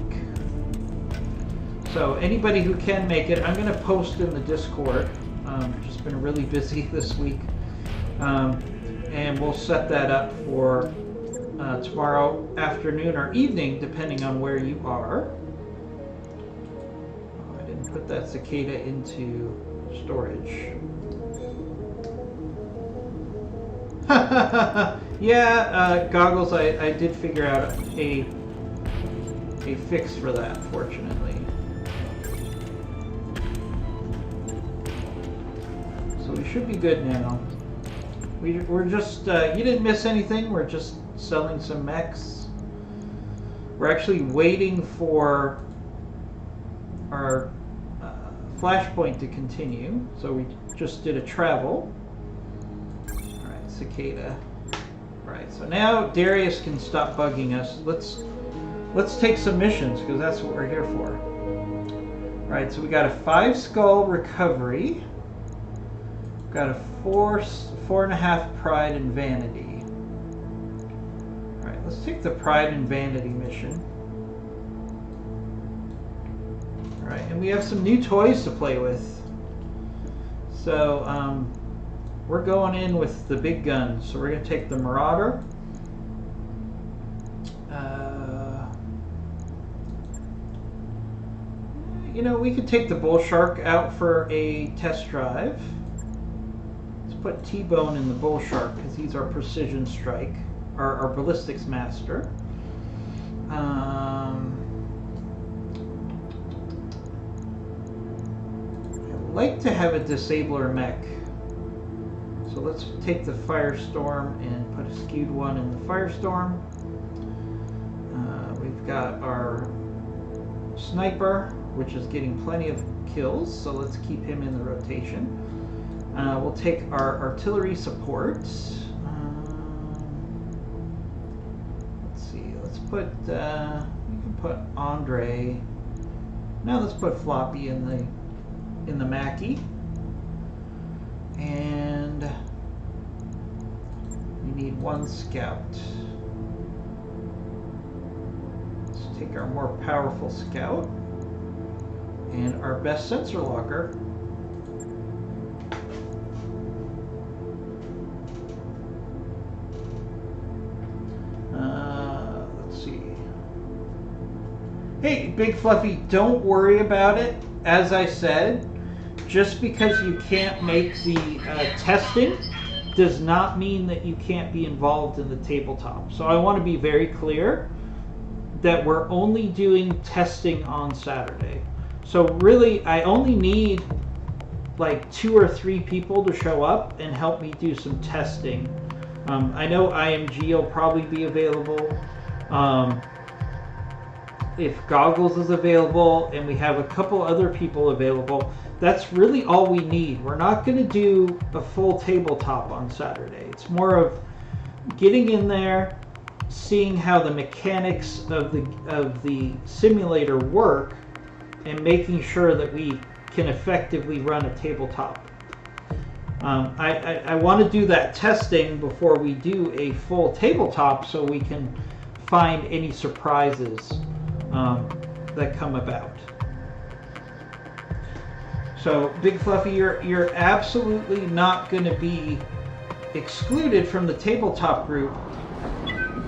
So anybody who can make it, I'm going to post in the Discord. Just been really busy this week. And we'll set that up for tomorrow afternoon or evening, depending on where you are. I didn't put that cicada into storage. Yeah, Goggles, I did figure out a fix for that, fortunately. So we should be good now. We're just, you didn't miss anything, we're just selling some mechs. We're actually waiting for our flashpoint to continue, so we just did a travel. Alright, cicada. Right, so now Darius can stop bugging us. Let's take some missions, because that's what we're here for. Alright, so we got a 5 skull recovery. Got a 4.5 pride and vanity. Alright, let's take the pride and vanity mission. Alright, and we have some new toys to play with. So, we're going in with the big guns. So we're going to take the Marauder. You know, we could take the Bull Shark out for a test drive. Put T-Bone in the Bull Shark because he's our precision strike, our ballistics master. I'd like to have a disabler mech. So let's take the Firestorm and put a skewed one in the Firestorm. We've got our Sniper, which is getting plenty of kills, so let's keep him in the rotation. We'll take our artillery support. Let's see. Let's put. We can put Andre. Now let's put Floppy in the Mackie. And we need 1 scout. Let's take our more powerful scout and our best sensor locker. Hey, Big Fluffy, don't worry about it. As I said, just because you can't make the testing does not mean that you can't be involved in the tabletop. So I want to be very clear that we're only doing testing on Saturday. So really, I only need like 2 or 3 people to show up and help me do some testing. I know IMG will probably be available. If Goggles is available and we have a couple other people available, that's really all we need. We're not going to do a full tabletop on Saturday. It's more of getting in there, seeing how the mechanics of the simulator work, and making sure that we can effectively run a tabletop. I want to do that testing before we do a full tabletop so we can find any surprises that come about. So, Big Fluffy, you're absolutely not going to be excluded from the tabletop group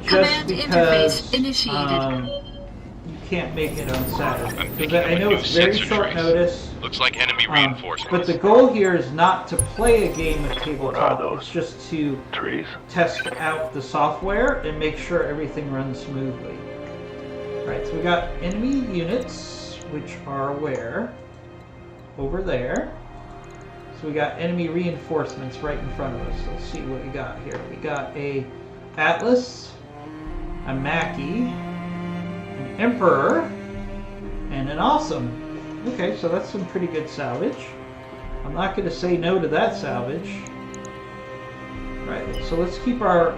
just Command because interface initiated. You can't make it on Saturday. I'm 'Cause picking up I a know new it's very sensor short trace. notice. Looks like enemy reinforcements. But the goal here is not to play a game of What are tabletop. those? It's just to Trees? test out the software and make sure everything runs smoothly. Alright, so we got enemy units, which are where? Over there. So we got enemy reinforcements right in front of us. Let's see what we got here. We got a Atlas, a Mackie, an Emperor, and an Awesome. Okay, so that's some pretty good salvage. I'm not going to say no to that salvage. Right, so let's keep our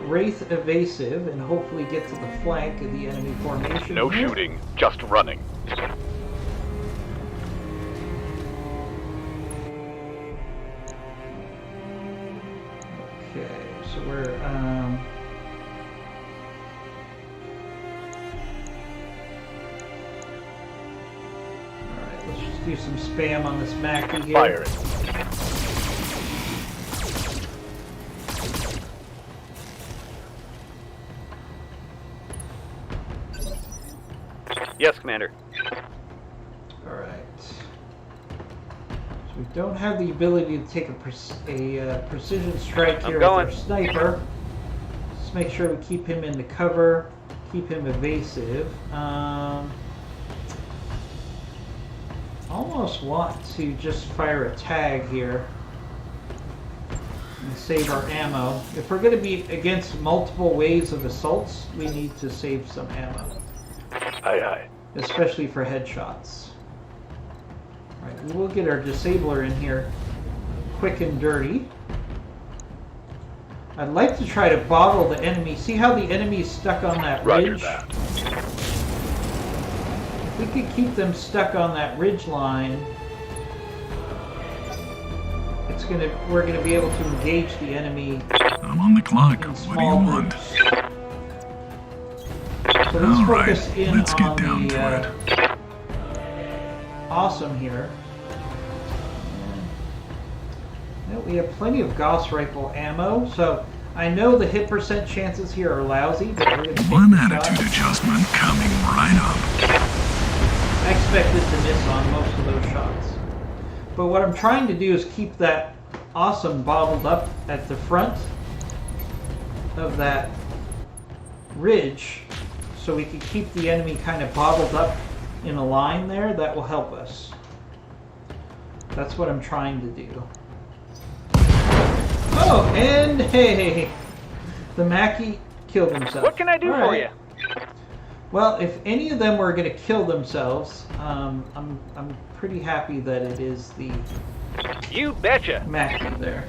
Wraith evasive and hopefully get to the flank of the enemy formation. No here. shooting, just running. Okay, so we're alright, let's just do some spam on this Mackie here. Fire it. Yes, Commander. Alright. So we don't have the ability to take a precision strike here with going. our sniper. Let's make sure we keep him in the cover, keep him evasive. Almost want to just fire a tag here and save our ammo. If we're going to be against multiple waves of assaults, we need to save some ammo. Aye, aye. Especially for headshots. Alright, we will get our disabler in here quick and dirty. I'd like to try to boggle the enemy. See how the enemy's stuck on that Roger ridge? that. If we could keep them stuck on that ridge line, we're gonna be able to engage the enemy I'm on the clock. in What do you small want? groups. So let's All right, focus in let's get on down the to it. Awesome here. Now we have plenty of Gauss rifle ammo, so I know the hit percent chances here are lousy, but we're going to take One the attitude shot. adjustment coming right up. I expected to miss on most of those shots. But what I'm trying to do is keep that Awesome bobbled up at the front of that ridge so we can keep the enemy kind of bobbled up in a line there. That will help us. That's what I'm trying to do. Oh, and hey, the Mackie killed himself. What can I do All for right. you? Well, if any of them were going to kill themselves, I'm pretty happy that it is the You betcha. Mackie there.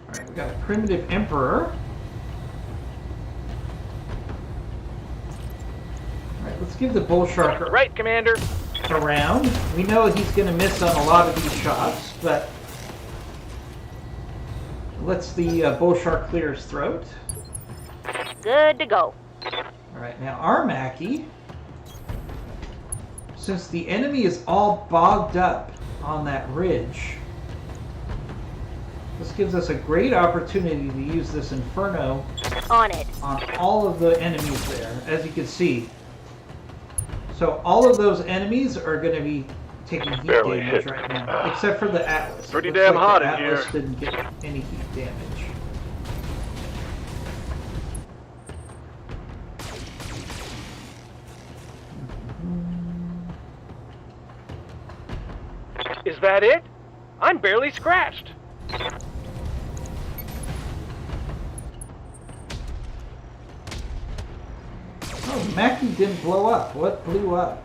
Alright, we got a primitive Emperor. Alright, let's give the Bull Shark Right, Commander. a round. We know he's going to miss on a lot of these shots, but lets the Bull Shark clear his throat. Good to go. Alright, now our Mackie, since the enemy is all bogged up on that ridge, this gives us a great opportunity to use this Inferno On it. on all of the enemies there, as you can see. So all of those enemies are going to be taking heat Barely damage hit. right now, except for the Atlas. Pretty It looks damn like hot the in Atlas here. didn't get any heat damage. Is that it? I'm barely scratched. Oh, Mackie didn't blow up. What blew up?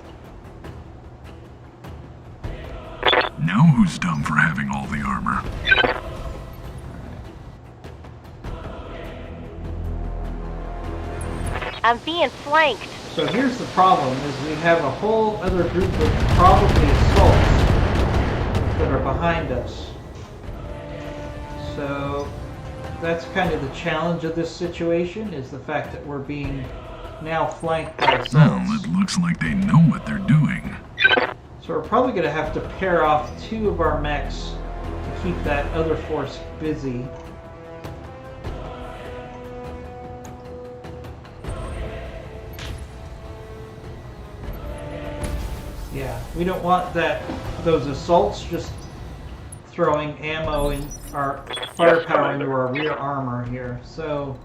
Now who's dumb for having all the armor? I'm being flanked. So here's the problem, is we have a whole other group of probably assaults that are behind us. So that's kind of the challenge of this situation, is the fact that we're being now flanked by Well, assaults. it looks like they know what they're doing. So we're probably going to have to pair off two of our mechs to keep that other force busy. Yeah, we don't want those assaults just throwing ammo in our firepower into our rear armor here. So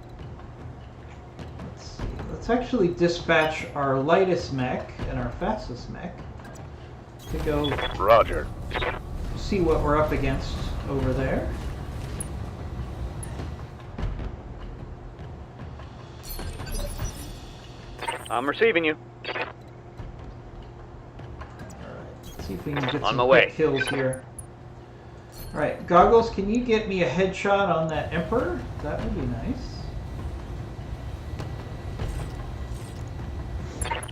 let's see. Let's actually dispatch our lightest mech and our fastest mech to go Roger. see what we're up against over there. I'm receiving you. Alright, let's see if we can get On some my quick way. kills here. Alright, Goggles, can you get me a headshot on that Emperor? That would be nice.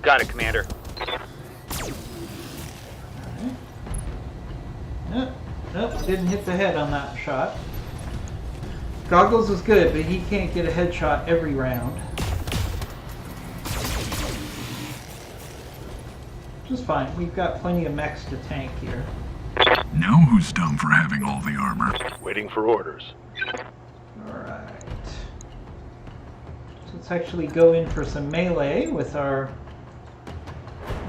Got it, Commander. Alright. Nope, didn't hit the head on that shot. Goggles is good, but he can't get a headshot every round. Which is fine. We've got plenty of mechs to tank here. Now who's dumb for having all the armor? Waiting for orders. Alright. So let's actually go in for some melee with our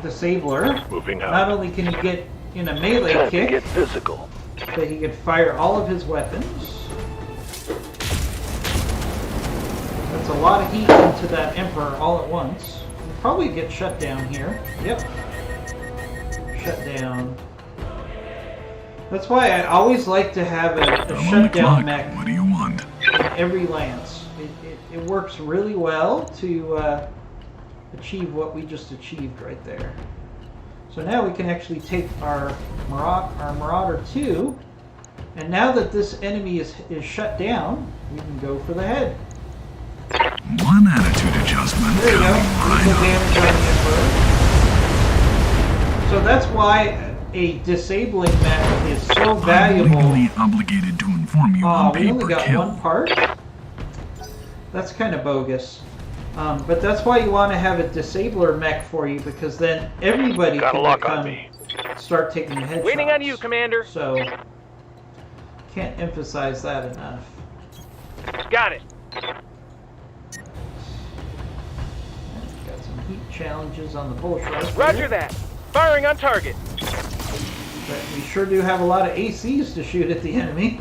disabler. Moving out. Not only can he get in a melee Time to kick, get physical. but he can fire all of his weapons. That's a lot of heat into that Emperor all at once. We'll probably get shut down here. Yep. Shut down. That's why I always like to have a I'm on the shutdown clock. mech What do you want? in every lance. It works really well to achieve what we just achieved right there. So now we can actually take our Marauder 2, and now that this enemy is shut down, we can go for the head. One attitude adjustment There you go. coming Equal right up. damage on the Emperor. So that's why a disabling mech is so I'm valuable. legally obligated to inform you on We pay only per got kill. one part. That's kind of bogus. But that's why you want to have a disabler mech for you, because then everybody Got a can lock on become, me. start taking headshots. Waiting on you, Commander. So, can't emphasize that enough. Got it. Got some heat challenges on the bull shark. Roger here. that. Firing on target. But we sure do have a lot of ACs to shoot at the enemy.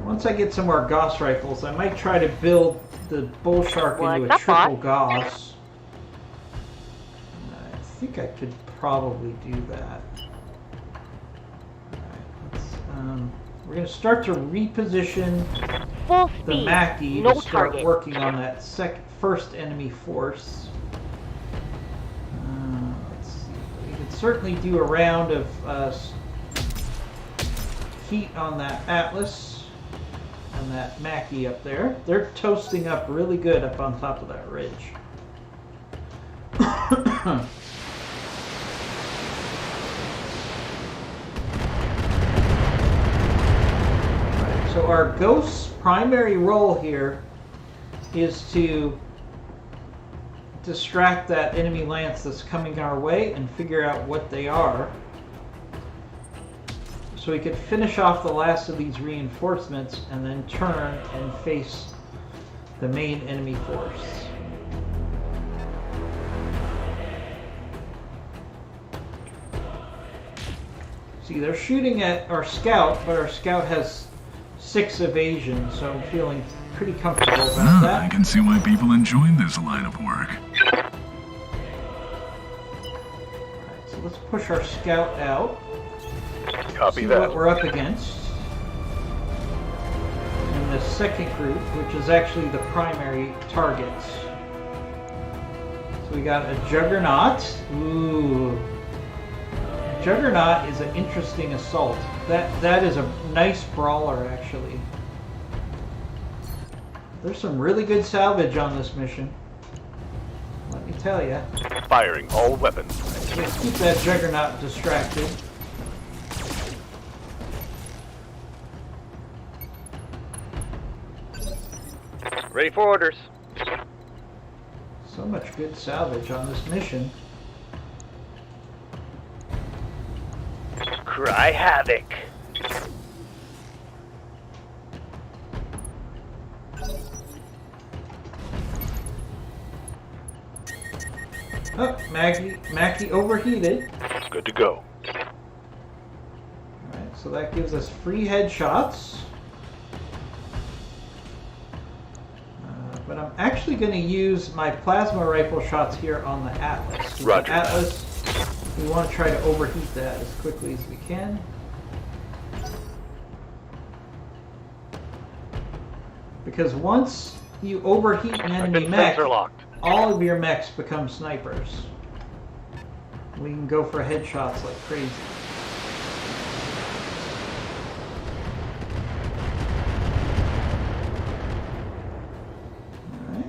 Once I get some more Gauss rifles, I might try to build the bull shark into a What's up, triple boss? Gauss. I think I could probably do that. Alright, we're going to start to reposition Full the speed. Mackie No to start target. working on that first enemy force. Let's see. We could certainly do a round of heat on that Atlas and that Mackie up there. They're toasting up really good up on top of that ridge. So our Ghost's primary role here is to distract that enemy lance that's coming our way and figure out what they are. So we could finish off the last of these reinforcements and then turn and face the main enemy force. See, they're shooting at our scout, but our scout has 6 evasion, so I'm feeling pretty comfortable about I that. can see why people enjoy this line of work. Alright, so let's push our scout out. Copy See that. what we're up against. And the second group, which is actually the primary targets. So we got a Juggernaut. Ooh. Juggernaut is an interesting assault. That is a nice brawler, actually. There's some really good salvage on this mission. Let me tell you. Firing all weapons. Let's keep that Juggernaut distracted. Ready for orders. So much good salvage on this mission. Cry havoc. Oh, Mackie overheated. Good to go. Alright, so that gives us free headshots. But I'm actually going to use my plasma rifle shots here on the Atlas. The Roger. Atlas, we want to try to overheat that as quickly as we can. Because once you overheat an I've enemy been mech, sensor locked. all of your mechs become snipers. We can go for headshots like crazy. Alright.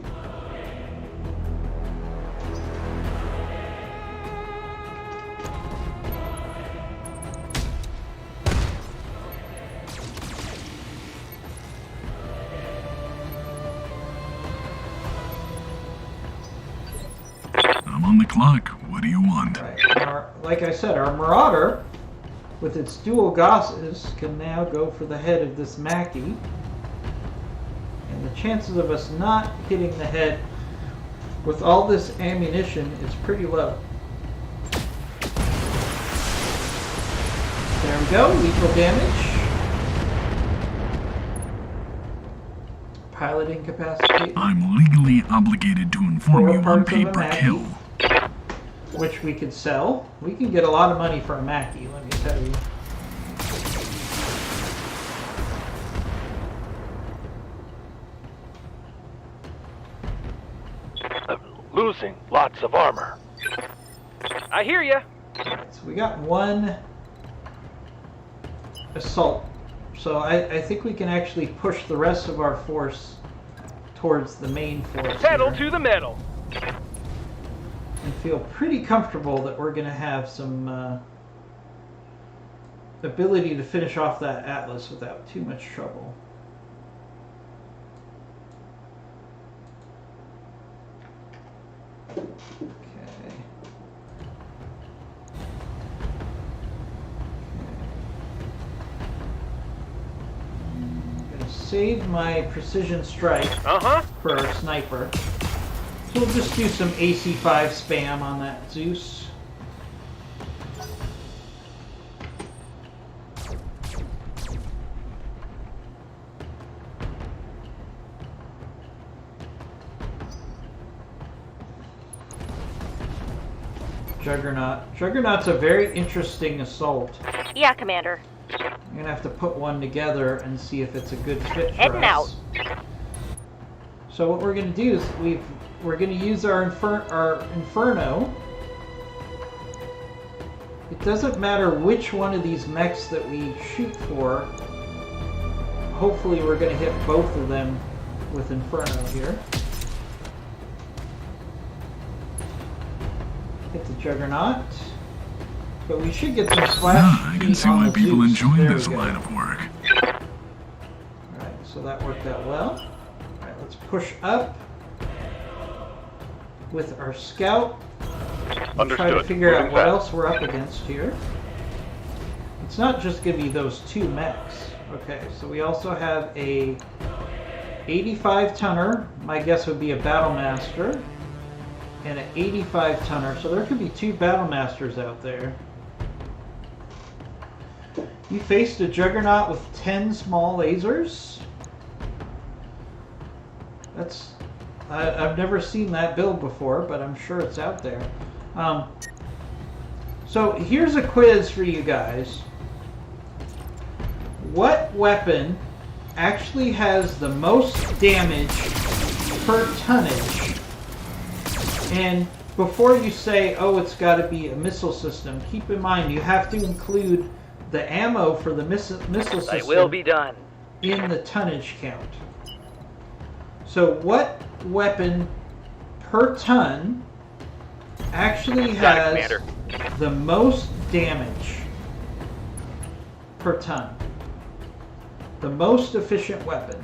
I'm on the clock. What do you want? Right. Like I said, our Marauder, with its dual Gauss's, can now go for the head of this Mackie. And the chances of us not hitting the head with all this ammunition is pretty low. There we go, lethal damage. Pilot incapacity. I'm legally obligated to inform 4 you on parts of pay a per Mackie, kill. which we could sell. We can get a lot of money for a Mackie, let me tell you. I'm losing lots of armor. I hear ya. So we got 1 assault. So I think we can actually push the rest of our force towards the main force Pedal here, to the metal. and feel pretty comfortable that we're going to have some ability to finish off that Atlas without too much trouble. Okay. I'm gonna save my precision strike Uh-huh. for our sniper. So we'll just do some AC5 spam on that Zeus. Juggernaut. Juggernaut's a very interesting assault. Yeah, Commander. I'm gonna have to put one together and see if it's a good fit for Heading us. So what we're gonna do is we're gonna use our Inferno. It doesn't matter which one of these mechs that we shoot for. Hopefully we're gonna hit both of them with Inferno here. Hit the Juggernaut. But we should get some splash Ah, I can heat see on why the people Zeus. enjoy There this we go. line of work. Alright, so that worked out well. Alright, let's push up with our scout. And try to Understood. figure out Moving what fast. else we're up against here. It's not just going to be those 2 mechs. Okay, so we also have a 85 tonner. My guess would be a Battlemaster. And an 85 tonner. So there could be 2 Battlemasters out there. You faced a Juggernaut with 10 small lasers? That's... I've never seen that build before, but I'm sure it's out there. So here's a quiz for you guys. What weapon actually has the most damage per tonnage? And before you say, oh, it's got to be a missile system, keep in mind you have to include the ammo for the missile system I will be done. in the tonnage count. So what weapon per ton actually Got it, has Commander. the most damage per ton? The most efficient weapon.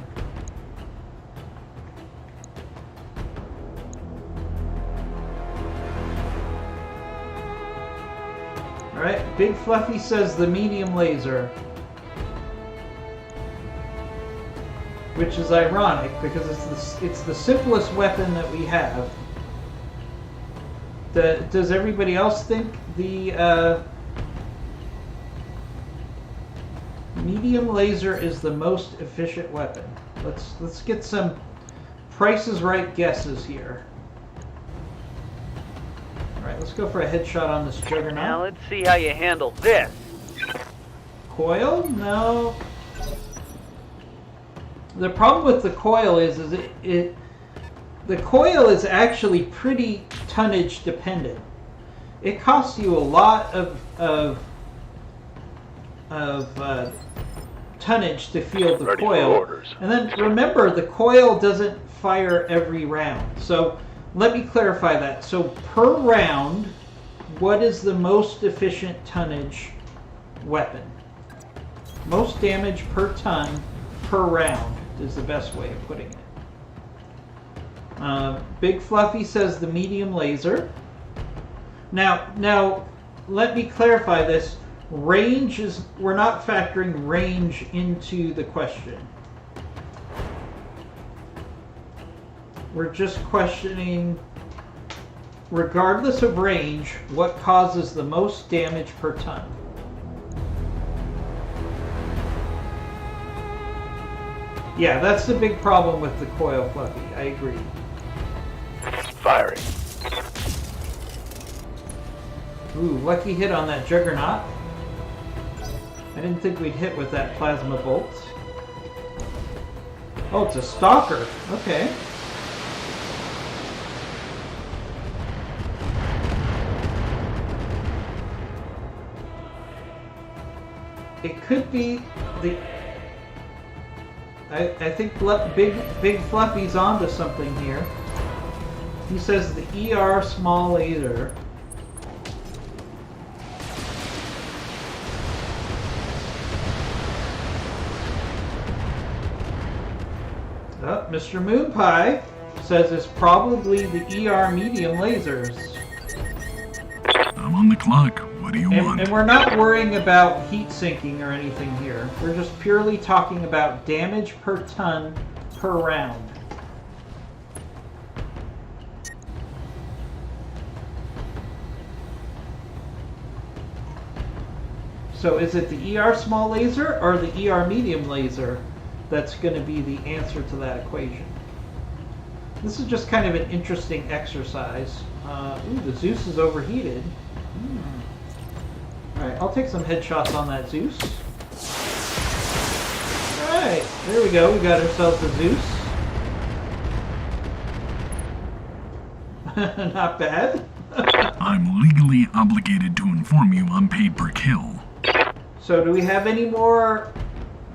Alright, Big Fluffy says the medium laser. Which is ironic because it's the simplest weapon that we have. Does everybody else think the medium laser is the most efficient weapon? Let's get some Price is Right guesses here. Alright, let's go for a headshot on this Juggernaut. Now let's see how you handle this. Coil? No. The problem with the coil is the coil is actually pretty tonnage dependent. It costs you a lot of tonnage to field the Ready for coil. orders. And then remember, the coil doesn't fire every round. So let me clarify that. So per round, what is the most efficient tonnage weapon? Most damage per ton per round is the best way of putting it. Big Fluffy says the medium laser. Now, let me clarify this. Range is, we're not factoring range into the question. We're just questioning, regardless of range, what causes the most damage per ton. Yeah, that's the big problem with the coil, Fluffy. I agree. Firing. Ooh, lucky hit on that Juggernaut. I didn't think we'd hit with that plasma bolt. Oh, it's a stalker. Okay. It could be the... I think Big Fluffy's onto something here. He says the ER small laser. Oh, Mr. Moon Pie says it's probably the ER medium lasers. I'm on the clock. What do you want? And we're not worrying about heat sinking or anything here. We're just purely talking about damage per ton per round. So is it the ER small laser or the ER medium laser that's going to be the answer to that equation? This is just kind of an interesting exercise. Ooh, the Zeus is overheated. Alright, I'll take some headshots on that Zeus. Alright, there we go. We got ourselves a Zeus. Not bad. I'm legally obligated to inform you I'm paid per kill. So do we have any more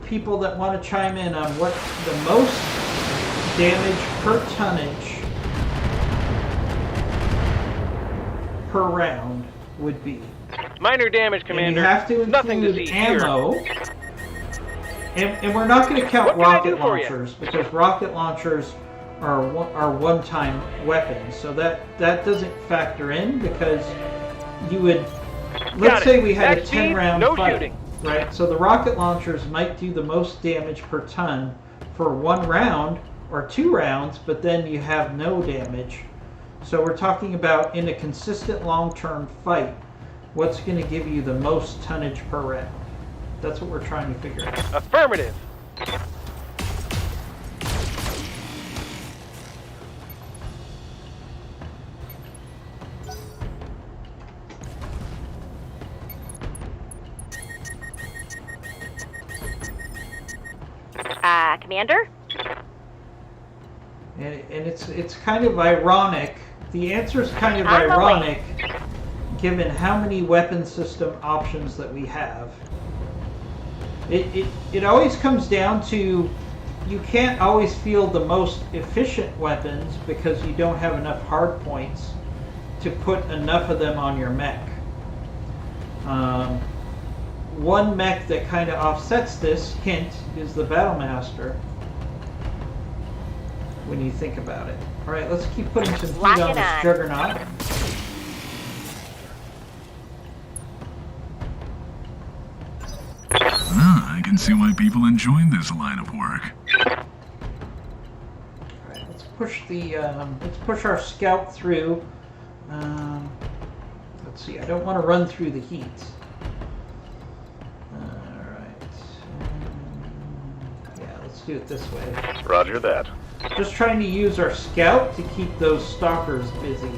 people that want to chime in on what the most damage per tonnage per round would be? Minor damage, And Commander. you have to Nothing to include see ammo. here. And we're not going to count What can I rocket do for you? launchers because rocket launchers are one-time weapons. So that doesn't factor in because you would... Let's say we had a Back speed, 10-round no fight, shooting. right? So the rocket launchers might do the most damage per ton for 1 round or 2 rounds, but then you have no damage. So we're talking about in a consistent long-term fight, what's going to give you the most tonnage per round? That's what we're trying to figure out. Affirmative. Commander? And it's kind of ironic. The answer is kind of On the way. ironic given how many weapon system options that we have. It always comes down to you can't always field the most efficient weapons because you don't have enough hard points to put enough of them on your mech. One mech that kind of offsets this, hint, is the Battlemaster. When you think about it. Alright, let's keep putting some heat Lock on it this on. Juggernaut. I can see why people enjoy this line of work. Alright, let's push our scout through. Let's see, I don't want to run through the heat. Alright. Yeah, let's do it this way. Roger that. Just trying to use our scout to keep those stalkers busy.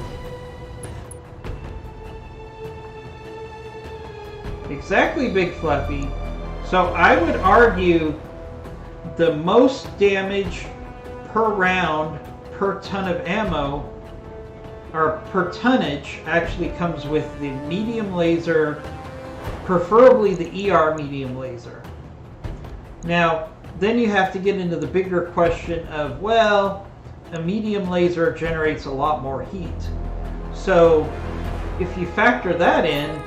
Exactly, Big Fluffy. So I would argue the most damage per round per ton of ammo, or per tonnage, actually comes with the medium laser, preferably the ER medium laser. Now, then you have to get into the bigger question of, well, a medium laser generates a lot more heat. So if you factor that in,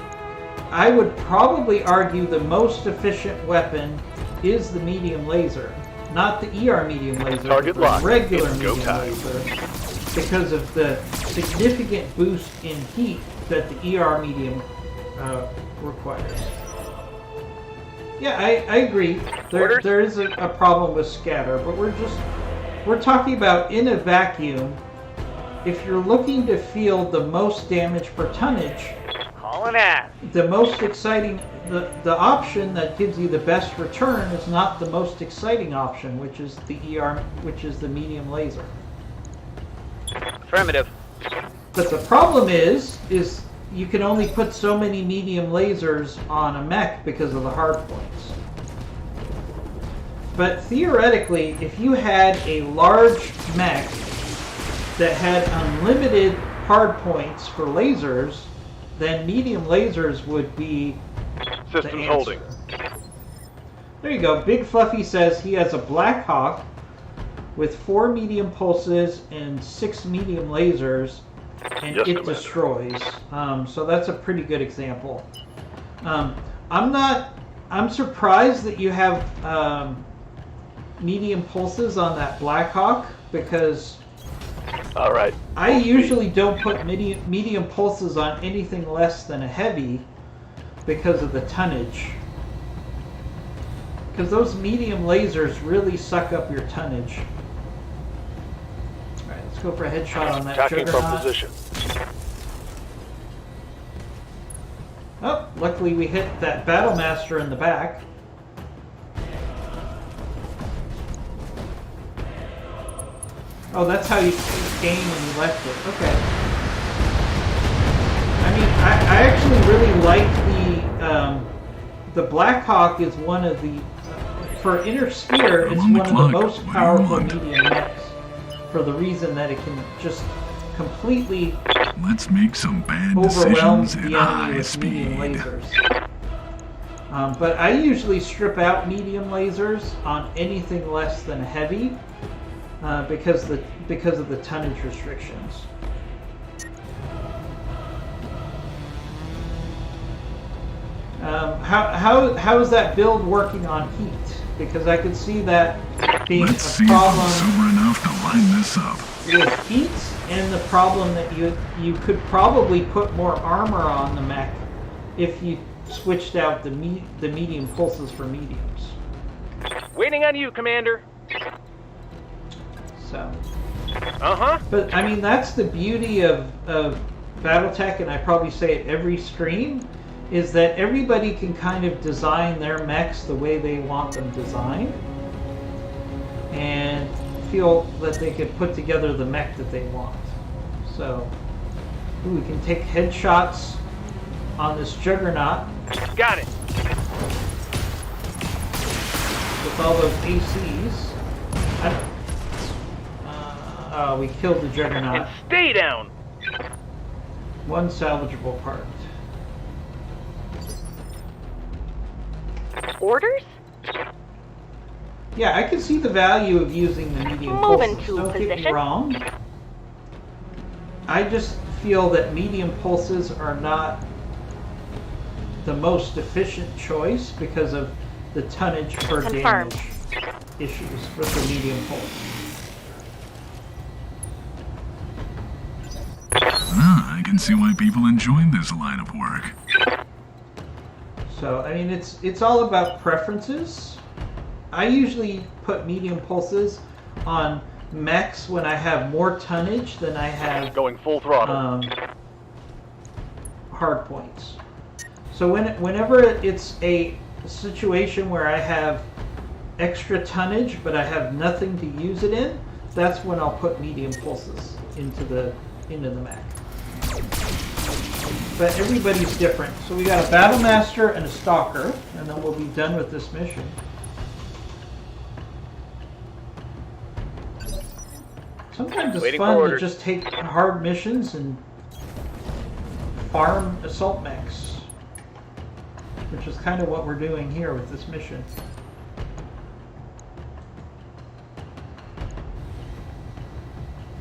I would probably argue the most efficient weapon is the medium laser. Not the ER medium laser, Target but the locked. regular It's go medium time. laser, because of the significant boost in heat that the ER medium requires. Yeah, I agree. There is a problem with scatter, but we're talking about in a vacuum. If you're looking to field the most damage per tonnage, Hauling ass. the most exciting, the option that gives you the best return is not the most exciting option, which is the ER, which is the medium laser. Affirmative. But the problem is you can only put so many medium lasers on a mech because of the hard points. But theoretically, if you had a large mech that had unlimited hard points for lasers, then medium lasers would be the Systems answer. holding. There you go. Big Fluffy says he has a Black Hawk with 4 medium pulses and 6 medium lasers, and Yes, it Commander. destroys. So that's a pretty good example. I'm surprised that you have medium pulses on that Black Hawk, because All right. I usually don't put medium pulses on anything less than a heavy because of the tonnage. Because those medium lasers really suck up your tonnage. Alright, let's go for a headshot on that Attacking from juggernaut. position. Oh, luckily we hit that Battle Master in the back. Oh, that's how you gain when you left it. Okay. I mean, I actually really like the Black Hawk is one of the for inner sphere. It's On the one of the clock. most What do you powerful want? medium mechs for the reason that it can just completely Let's make some bad overwhelms decisions the at enemy high with speed. medium lasers. But I usually strip out medium lasers on anything less than heavy because of the tonnage restrictions. How is that build working on heat? Because I could see that being Let's a see if I'm problem sober enough to line this up. with heat, and the problem that you could probably put more armor on the mech if you switched out the medium pulses for mediums. Waiting on you, Commander. So, Uh-huh. but I mean that's the beauty of BattleTech, and I probably say it every stream, is that everybody can kind of design their mechs the way they want them designed, and feel that they could put together the mech that they want. So, we can take headshots on this Juggernaut Got it. with all those ACs. We killed the And Juggernaut. stay down. One salvageable part. Orders? Yeah, I can see the value of using the medium Moving pulses. to Don't get me position. wrong. I just feel that medium pulses are not the most efficient choice because of the tonnage per Confirmed. damage issues with the medium pulse. I can see why people enjoy this line of work. So I mean, it's all about preferences. I usually put medium pulses on mechs when I have more tonnage than I have Going full throttle. hard points. So whenever it's a situation where I have extra tonnage but I have nothing to use it in, that's when I'll put medium pulses into the mech. But everybody's different. So we got a Battle Master and a Stalker, and then we'll be done with this mission. Sometimes it's Waiting for fun to orders. just take hard missions and farm assault mechs, which is kind of what we're doing here with this mission.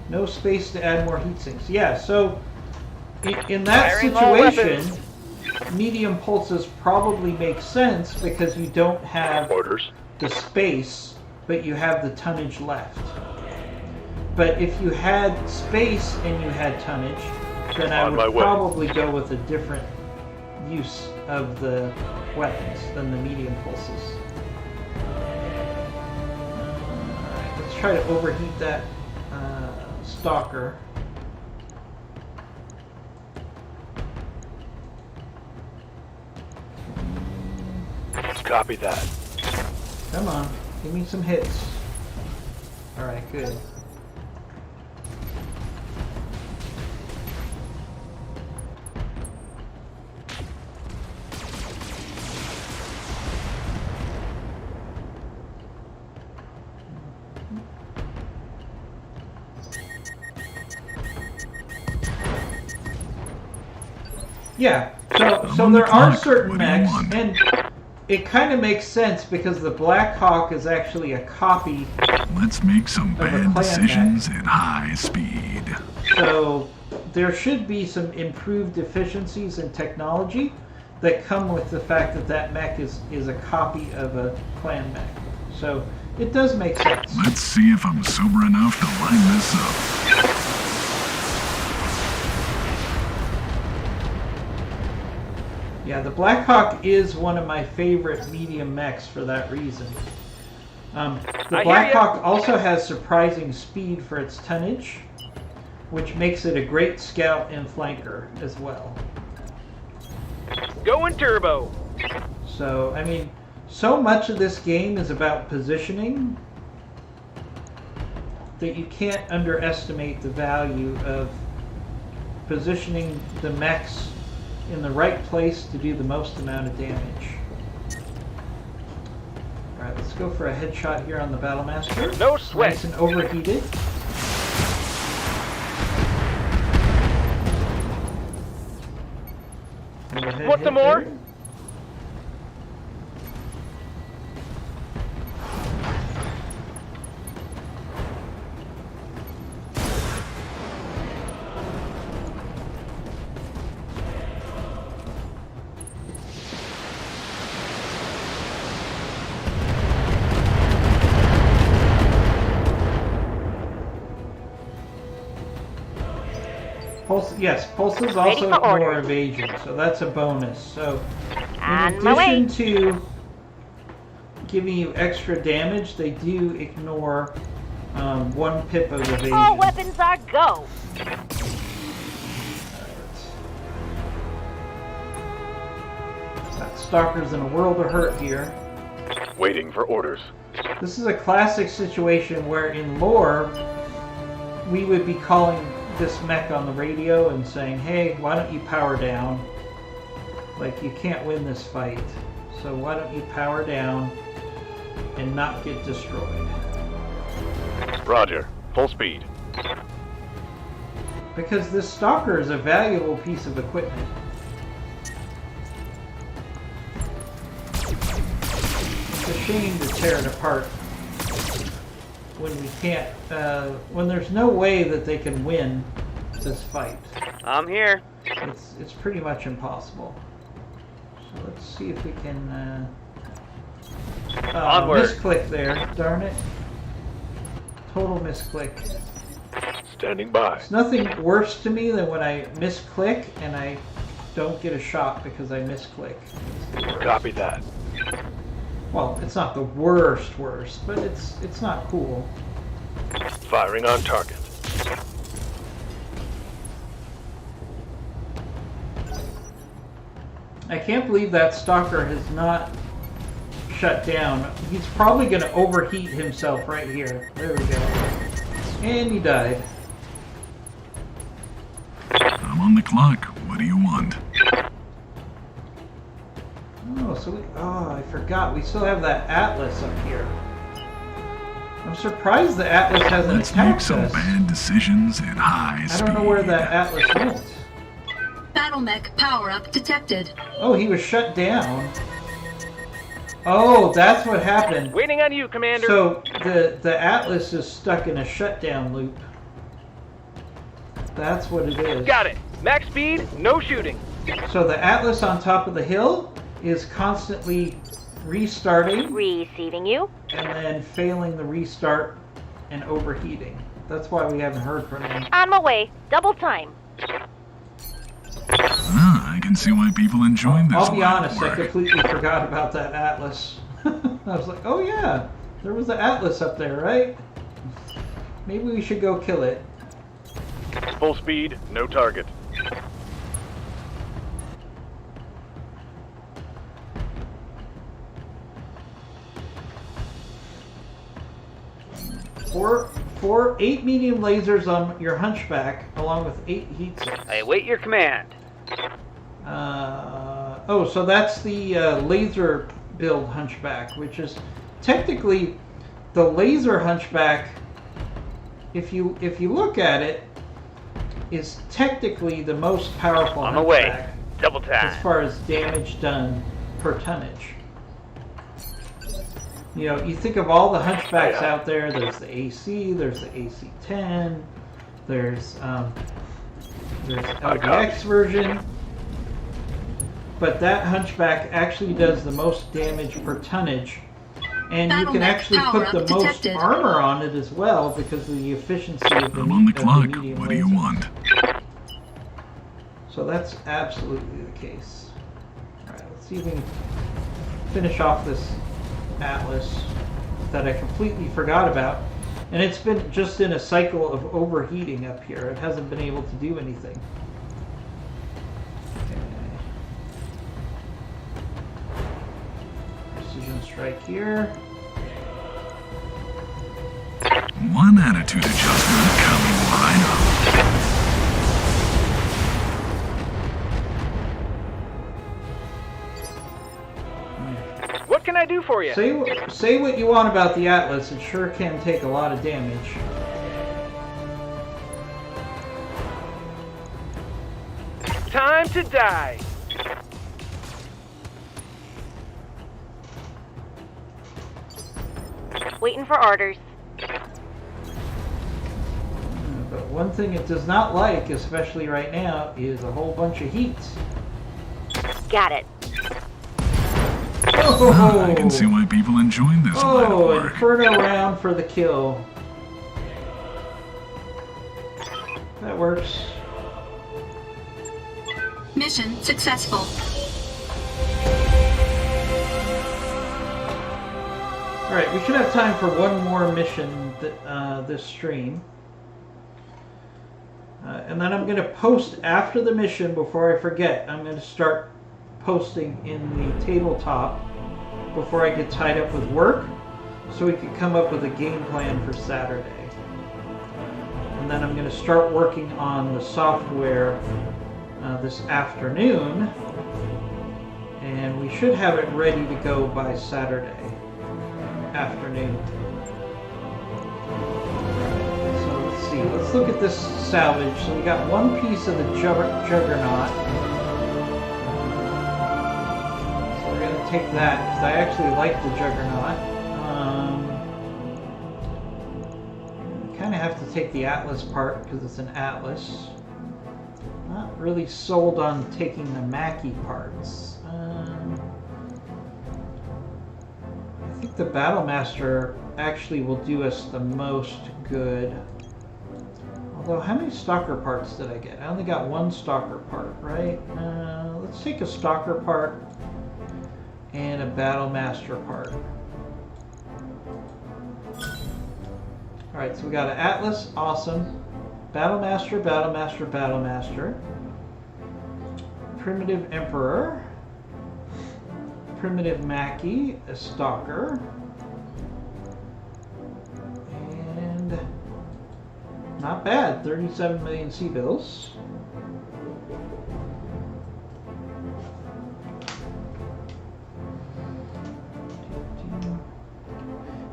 No space to add more heat sinks. Yeah, so in that Firing all situation, medium pulses probably make sense because you don't have Orders. the space, but you have the tonnage left. But if you had space and you had tonnage, then I On my would way. probably go with a different use of the weapons than the medium pulses. Alright, let's try to overheat that stalker. Copy that. Come on, give me some hits. Alright, good. Yeah, so on the there are clock. certain What do you mechs, want? and it kind of makes sense because the Black Hawk is actually a copy. Let's make some Of a bad clan decisions at high speed. So there should be some improved efficiencies in technology that come with the fact that that mech is a copy of a clan mech. So it does make sense. Let's see if I'm sober enough to line this up. Yeah, the Black Hawk is one of my favorite medium mechs for that reason. The I hear Black ya. Hawk also has surprising speed for its tonnage, which makes it a great scout and flanker as well. Going turbo. So, I mean, so much of this game is about positioning that you can't underestimate the value of positioning the mechs in the right place to do the most amount of damage. Alright, let's go for a headshot here on the Battlemaster. No sweat. Nice and overheated. Overhead Want hit some more? there. Pulse, yes, pulses Ready also for ignore orders. evasion, so that's a bonus. So, in On my way. addition to giving you extra damage, they do ignore 1 pip of evasion. All weapons are go. That Stalker's in a world of hurt here. Waiting for orders. This is a classic situation where in lore, we would be calling this mech on the radio and saying, hey, why don't you power down? Like, you can't win this fight, so why don't you power down and not get destroyed? Roger. Full speed. Because this Stalker is a valuable piece of equipment. It's a shame to tear it apart when we can't, when there's no way that they can win this fight. I'm here. It's pretty much impossible. So let's see if we can, Onward. misclick there, darn it. Total misclick. Standing by. It's nothing worse to me than when I misclick and I don't get a shot because I misclick. Copy that. Well, it's not the worst, but it's not cool. Firing on target. I can't believe that Stalker has not shut down. He's probably going to overheat himself right here. There we go. And he died. I'm on the clock. What do you want? Oh, so I forgot. We still have that Atlas up here. I'm surprised the Atlas hasn't Let's make attacked some us. bad decisions at high I speed. don't know where that Atlas went. Battle mech power-up detected. Oh, he was shut down. Oh, that's what happened. Waiting on you, Commander. So the Atlas is stuck in a shutdown loop. That's what it is. Got it. Max speed, no shooting. So the Atlas on top of the hill is constantly restarting Receiving you. and then failing the restart and overheating. That's why we haven't heard from him. On my way. Double time. Ah, I can see why people enjoy this I'll be line of honest, I work. completely forgot about that Atlas. I was like, oh yeah, there was the Atlas up there, right? Maybe we should go kill it. Full speed, no target. Eight medium lasers on your Hunchback, along with 8 heat sinks. I await your command. Oh, so that's the laser build Hunchback, which is technically the laser Hunchback. If you look at it, is technically the most powerful On my way. Hunchback Double time. as far as damage done per tonnage. You know, you think of all the Hunchbacks out there. There's the AC. There's the AC-10. There's LBX version. But that Hunchback actually does the most damage per tonnage. And you Battle can mech actually put the power-up most detected. armor on it as well because of the efficiency of the, I'm on the of the clock. medium What do you laser. want? So that's absolutely the case. Alright, let's see if we can finish off this Atlas that I completely forgot about. And it's been just in a cycle of overheating up here. It hasn't been able to do anything. Precision strike here. One attitude adjustment coming right up. What can I do for you? Say what you want about the Atlas. It sure can take a lot of damage. Time to die. Waiting for orders. But one thing it does not like, especially right now, is a whole bunch of heat. Got it. Ah, I can see why people enjoy this line of Oh, work. Inferno round for the kill. That works. Mission successful. Alright, we should have time for one more mission this stream. And then I'm going to post after the mission, before I forget. I'm going to start posting in the tabletop before I get tied up with work, so we can come up with a game plan for Saturday. And then I'm going to start working on the software this afternoon, and we should have it ready to go by Saturday afternoon. So let's see, let's look at this salvage. So we got one piece of the Juggernaut. So we're going to take that, because I actually like the Juggernaut. Kind of have to take the Atlas part, because it's an Atlas. Not really sold on taking the Mackie parts. I think the Battlemaster actually will do us the most good. Although, how many Stalker parts did I get? I only got one Stalker part, right? Let's take a Stalker part and a Battlemaster part. Alright, so we got an Atlas, awesome. Battlemaster, Battlemaster, Battlemaster. Primitive Emperor. Primitive Mackie, a Stalker. And not bad, 37 million C-bills.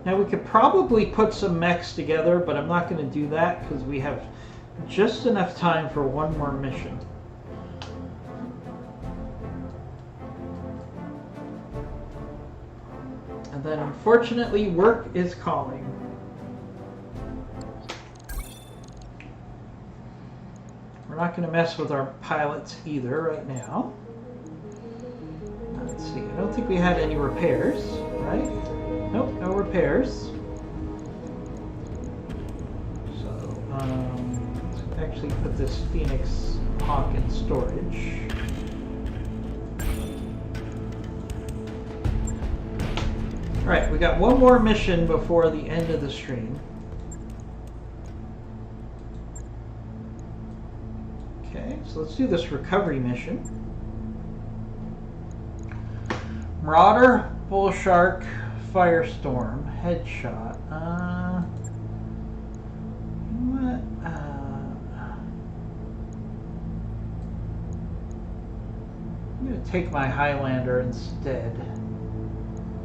Now we could probably put some mechs together, but I'm not going to do that because we have just enough time for one more mission. And then unfortunately work is calling. We're not going to mess with our pilots either right now. Let's see, I don't think we had any repairs, right? Nope, no repairs. So, let's actually put this Phoenix Hawk in storage. Alright, we got one more mission before the end of the stream. Okay, so let's do this recovery mission. Marauder, Bull Shark, Firestorm, Headshot. What? I'm gonna take my Highlander instead.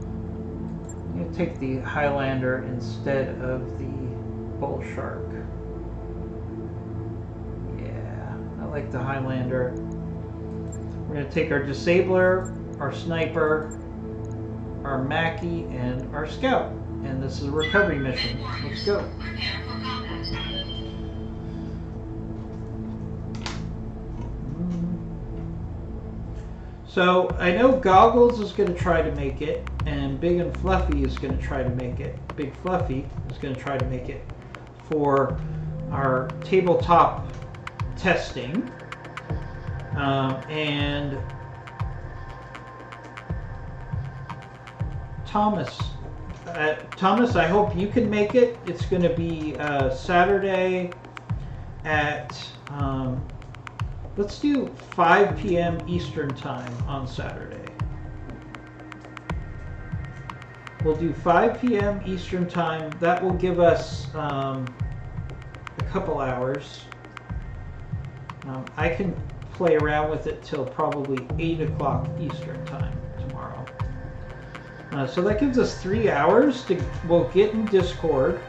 I'm gonna take the Highlander instead of the Bull Shark. Yeah, I like the Highlander. We're gonna take our Disabler, our Sniper, our Mackie, and our Scout. And this is a recovery mission. Let's go. Prepare for combat. So I know Goggles is going to try to make it, and Big and Fluffy is going to try to make it. Big Fluffy is going to try to make it for our tabletop testing. And Thomas, I hope you can make it. It's going to be Saturday at, let's do 5 p.m. Eastern Time on Saturday. We'll do 5 p.m. Eastern Time. That will give us a couple hours. I can play around with it till probably 8 o'clock Eastern Time tomorrow. So that gives us 3 hours. We'll get in Discord,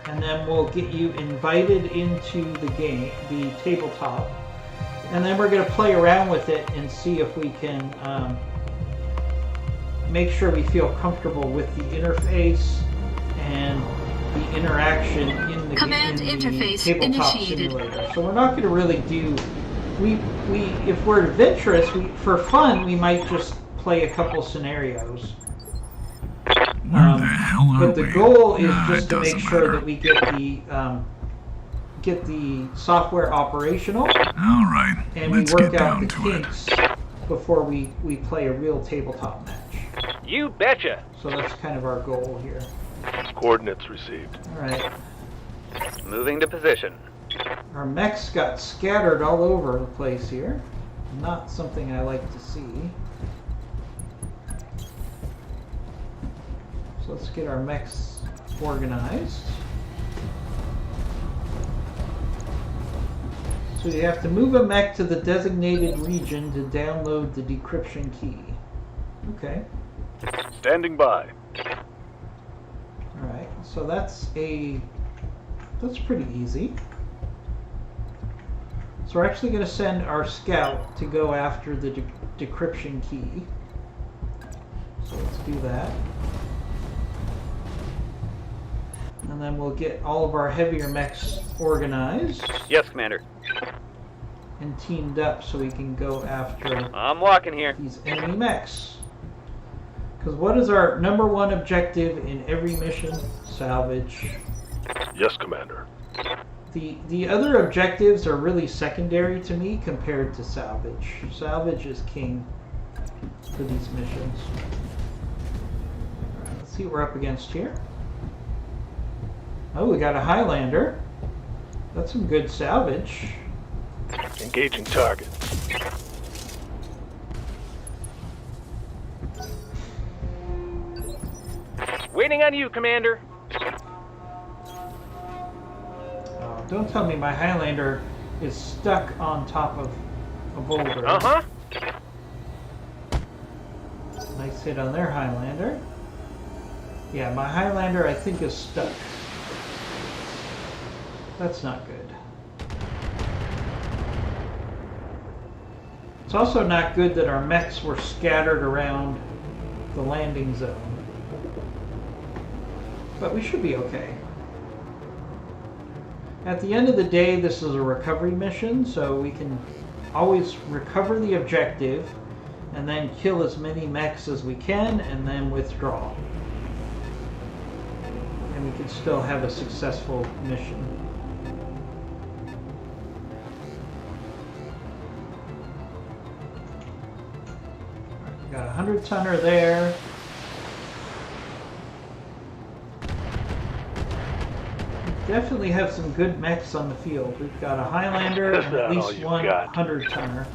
and then we'll get you invited into the game, the tabletop, and then we're going to play around with it and see if we can make sure we feel comfortable with the interface and the interaction in the Command interface tabletop initiated. simulator. So we're not going to really do. If we're adventurous, for fun, we might just play a couple scenarios. Where the hell are But the we? goal is Nah, just it to make doesn't sure matter. that we get the software operational, All right, and let's we work get out down the to it. kinks before we play a real tabletop match. You betcha. So that's kind of our goal here. Coordinates received. All right, Moving to position. our mechs got scattered all over the place here. Not something I like to see. So let's get our mechs organized. So you have to move a mech to the designated region to download the decryption key. Okay. Standing by. Alright, so that's pretty easy. So we're actually going to send our scout to go after the decryption key. So let's do that. And then we'll get all of our heavier mechs organized Yes, Commander. and teamed up so we can go after I'm walking here. these enemy mechs. Because what is our number one objective in every mission? Salvage. Yes, Commander. The other objectives are really secondary to me compared to salvage. Salvage is king for these missions. Alright, let's see what we're up against here. Oh, we got a Highlander. That's some good salvage. Engaging target. Waiting on you, Commander. Oh, don't tell me my Highlander is stuck on top of a boulder. Uh-huh. Nice hit on their Highlander. Yeah, my Highlander I think is stuck. That's not good. It's also not good that our mechs were scattered around the landing zone. But we should be okay. At the end of the day, this is a recovery mission, so we can always recover the objective and then kill as many mechs as we can and then withdraw. And we can still have a successful mission. Got a 100-tonner there. We definitely have some good mechs on the field. We've got a Highlander Is and that at all least you've one got? 100-tonner.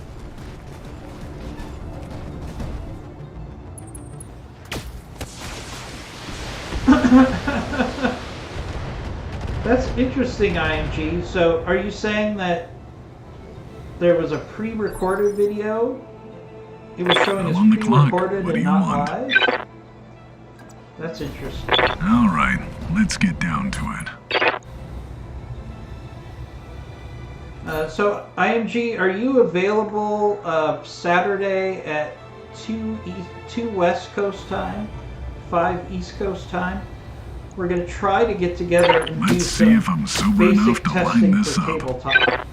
That's interesting, IMG. So are you saying that there was a pre-recorded video? It was showing I'm on the as clock. pre-recorded What do and you not want? live? That's interesting. All right, let's get down to it. So, IMG, are you available Saturday at 2 West Coast time, 5 East Coast time? We're going to try to get together and do Let's see some if I'm sober enough basic to line testing this for up. tabletop.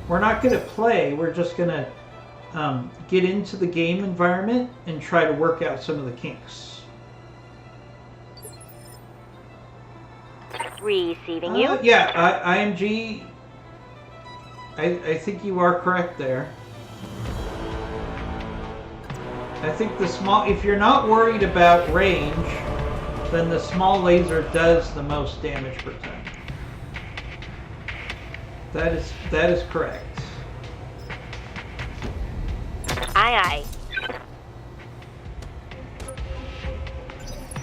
We're not going to play, we're just going to get into the game environment and try to work out some of the kinks. Receiving you. Yeah, IMG, I think you are correct there. I think the small, if you're not worried about range, then the small laser does the most damage per ton. That is correct. Aye, aye.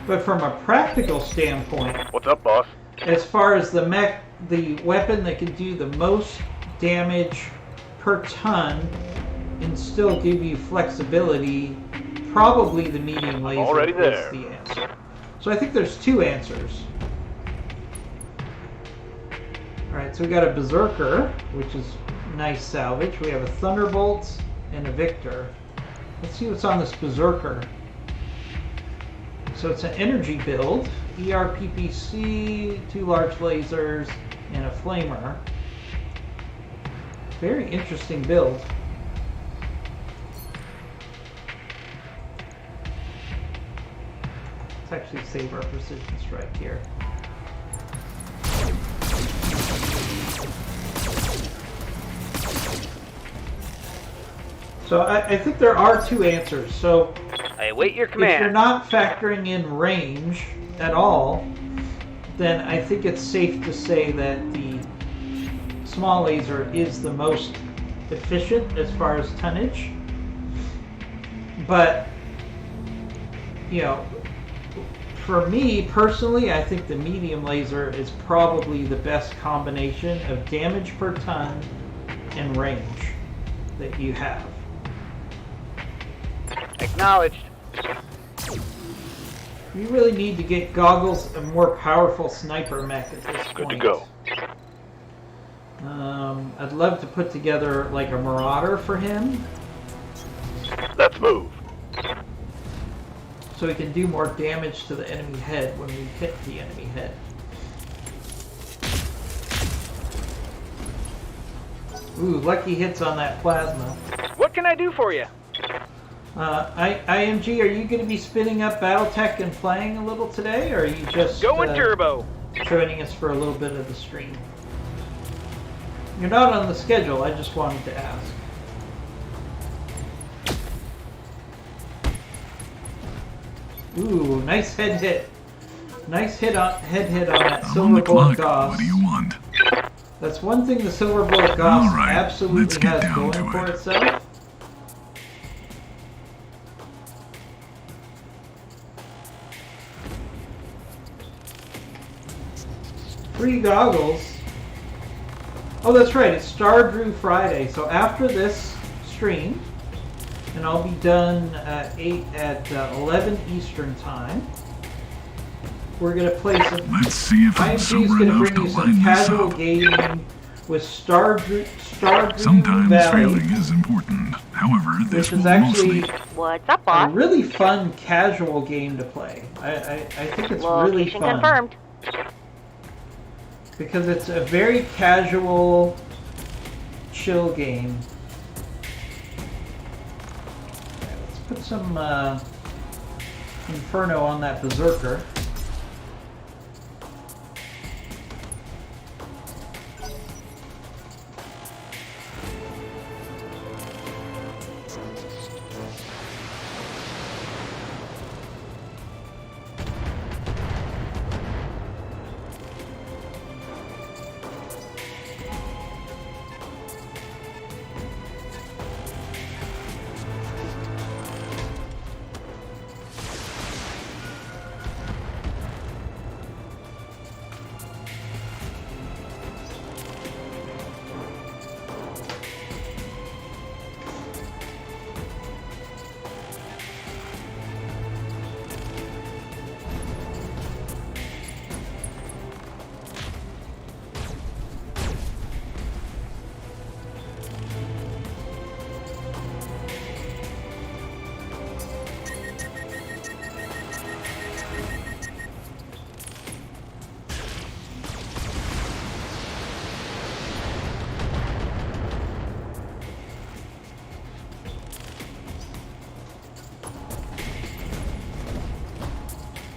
But from a practical standpoint, What's up, boss? as far as the mech, the weapon that can do the most damage per ton and still give you flexibility, probably the medium laser already is there. the answer. So I think there's two answers. Alright, so we got a Berserker, which is nice salvage. We have a Thunderbolt and a Victor. Let's see what's on this Berserker. So it's an energy build, ERPPC, 2 large lasers, and a flamer. Very interesting build. Let's actually save our precision strike here. So I think there are two answers. So I await your if you're command. not factoring in range at all, then I think it's safe to say that the small laser is the most efficient as far as tonnage. But, you know, for me personally, I think the medium laser is probably the best combination of damage per ton and range that you have. Acknowledged. You really need to get Goggles a more powerful sniper mech at this point. Good to go. I'd love to put together like a Marauder for him, Let's move. so he can do more damage to the enemy head when we hit the enemy head. Ooh, lucky hits on that plasma. What can I do for you? IMG, are you going to be spinning up BattleTech and playing a little today, or are you just Going turbo. joining us for a little bit of the stream? You're not on the schedule, I just wanted to ask. Ooh, nice head hit. Nice head hit on that I'm on Silver the Bullet clock. Gauss. What do you want? That's one thing the Silver Bullet Gauss All right, let's absolutely get has down going to for it. itself. Free goggles. Oh, that's right. It's Star Drew Friday. So after this stream, and I'll be done at 11 Eastern time. we're gonna play some. Let's see if I'm IMG sober is gonna enough bring to you some line this casual up. gaming with Stardew Sometimes Valley, failing is important. However, this which is will actually mostly... What's up, a boss? really fun casual game to play. I think it's really Location fun. confirmed. Because it's a very casual, chill game. Okay, let's put some Inferno on that Berserker.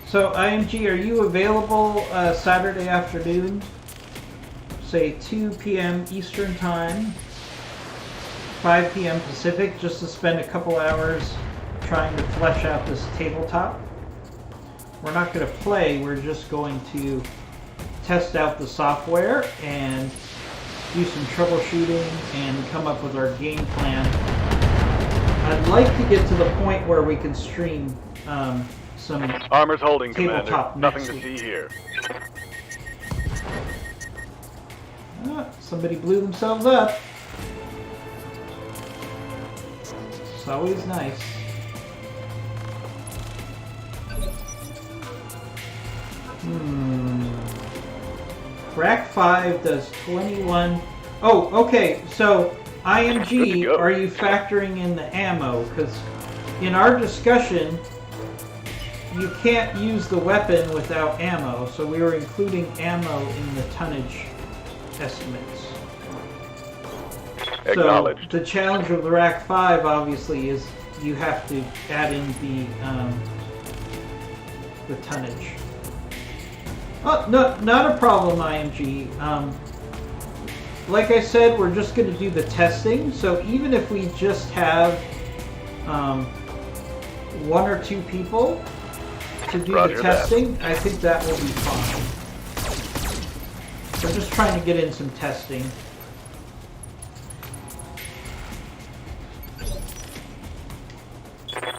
So, IMG, are you available Saturday afternoon? Say 2 p.m. Eastern Time, 5 p.m. Pacific, just to spend a couple hours trying to flesh out this tabletop? We're not going to play, we're just going to test out the software and do some troubleshooting and come up with our game plan. I'd like to get to the point where we can stream some Armor's holding, tabletop Commander. next Nothing to week. see here. Somebody blew themselves up. It's always nice. Rack 5 does 21. Oh, okay. So, Good to IMG, go. are you factoring in the ammo? Because in our discussion, you can't use the weapon without ammo. So we were including ammo in the tonnage estimates. Acknowledged. So the challenge of the Rack 5 obviously is you have to add in the tonnage. Oh, no, not a problem, IMG. Like I said, we're just going to do the testing. So even if we just have 1 or 2 people to do Roger the that. testing, I think that will be fine. We're just trying to get in some testing.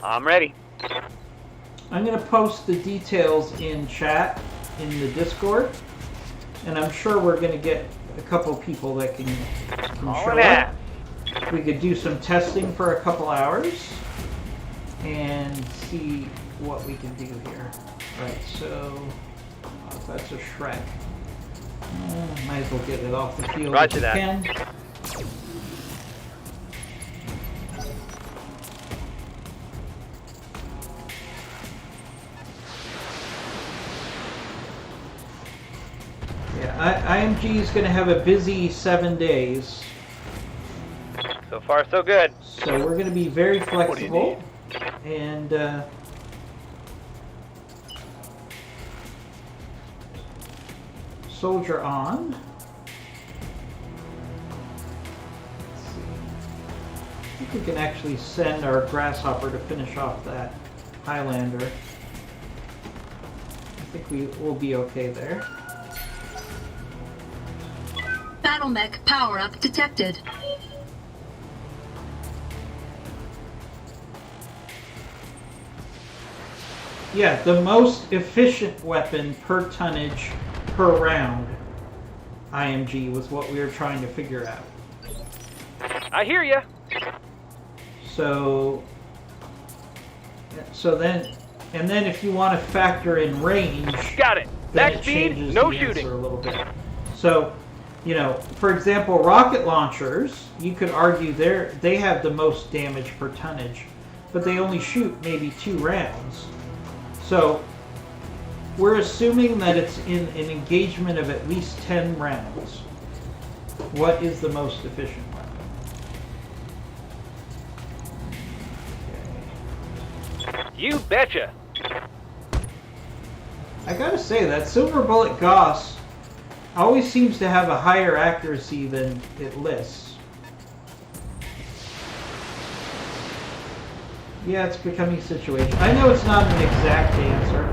I'm ready. I'm going to post the details in chat in the Discord, and I'm sure we're going to get a couple people that can show that. up. We could do some testing for a couple hours and see what we can do here. Right, so that's a Shrek. Might as well get it off the field Roger if we that. can. Yeah, IMG is going to have a busy 7 days, So far, so good. so we're going to be very flexible and soldier on. Let's see. I think we can actually send our grasshopper to finish off that Highlander. I think we will be okay there. Battle mech power-up detected. Yeah, the most efficient weapon per tonnage per round, IMG, was what we were trying to figure out. I hear ya. So then And then if you want to factor in range, Got it. then Max it speed, changes no the shooting. answer a little bit. So, you know, for example, rocket launchers, you could argue they have the most damage per tonnage, but they only shoot maybe 2 rounds. So we're assuming that it's in an engagement of at least 10 rounds. What is the most efficient weapon? You betcha. I gotta say, that Silver Bullet Gauss always seems to have a higher accuracy than it lists. Yeah, it's becoming situation. I know it's not an exact answer.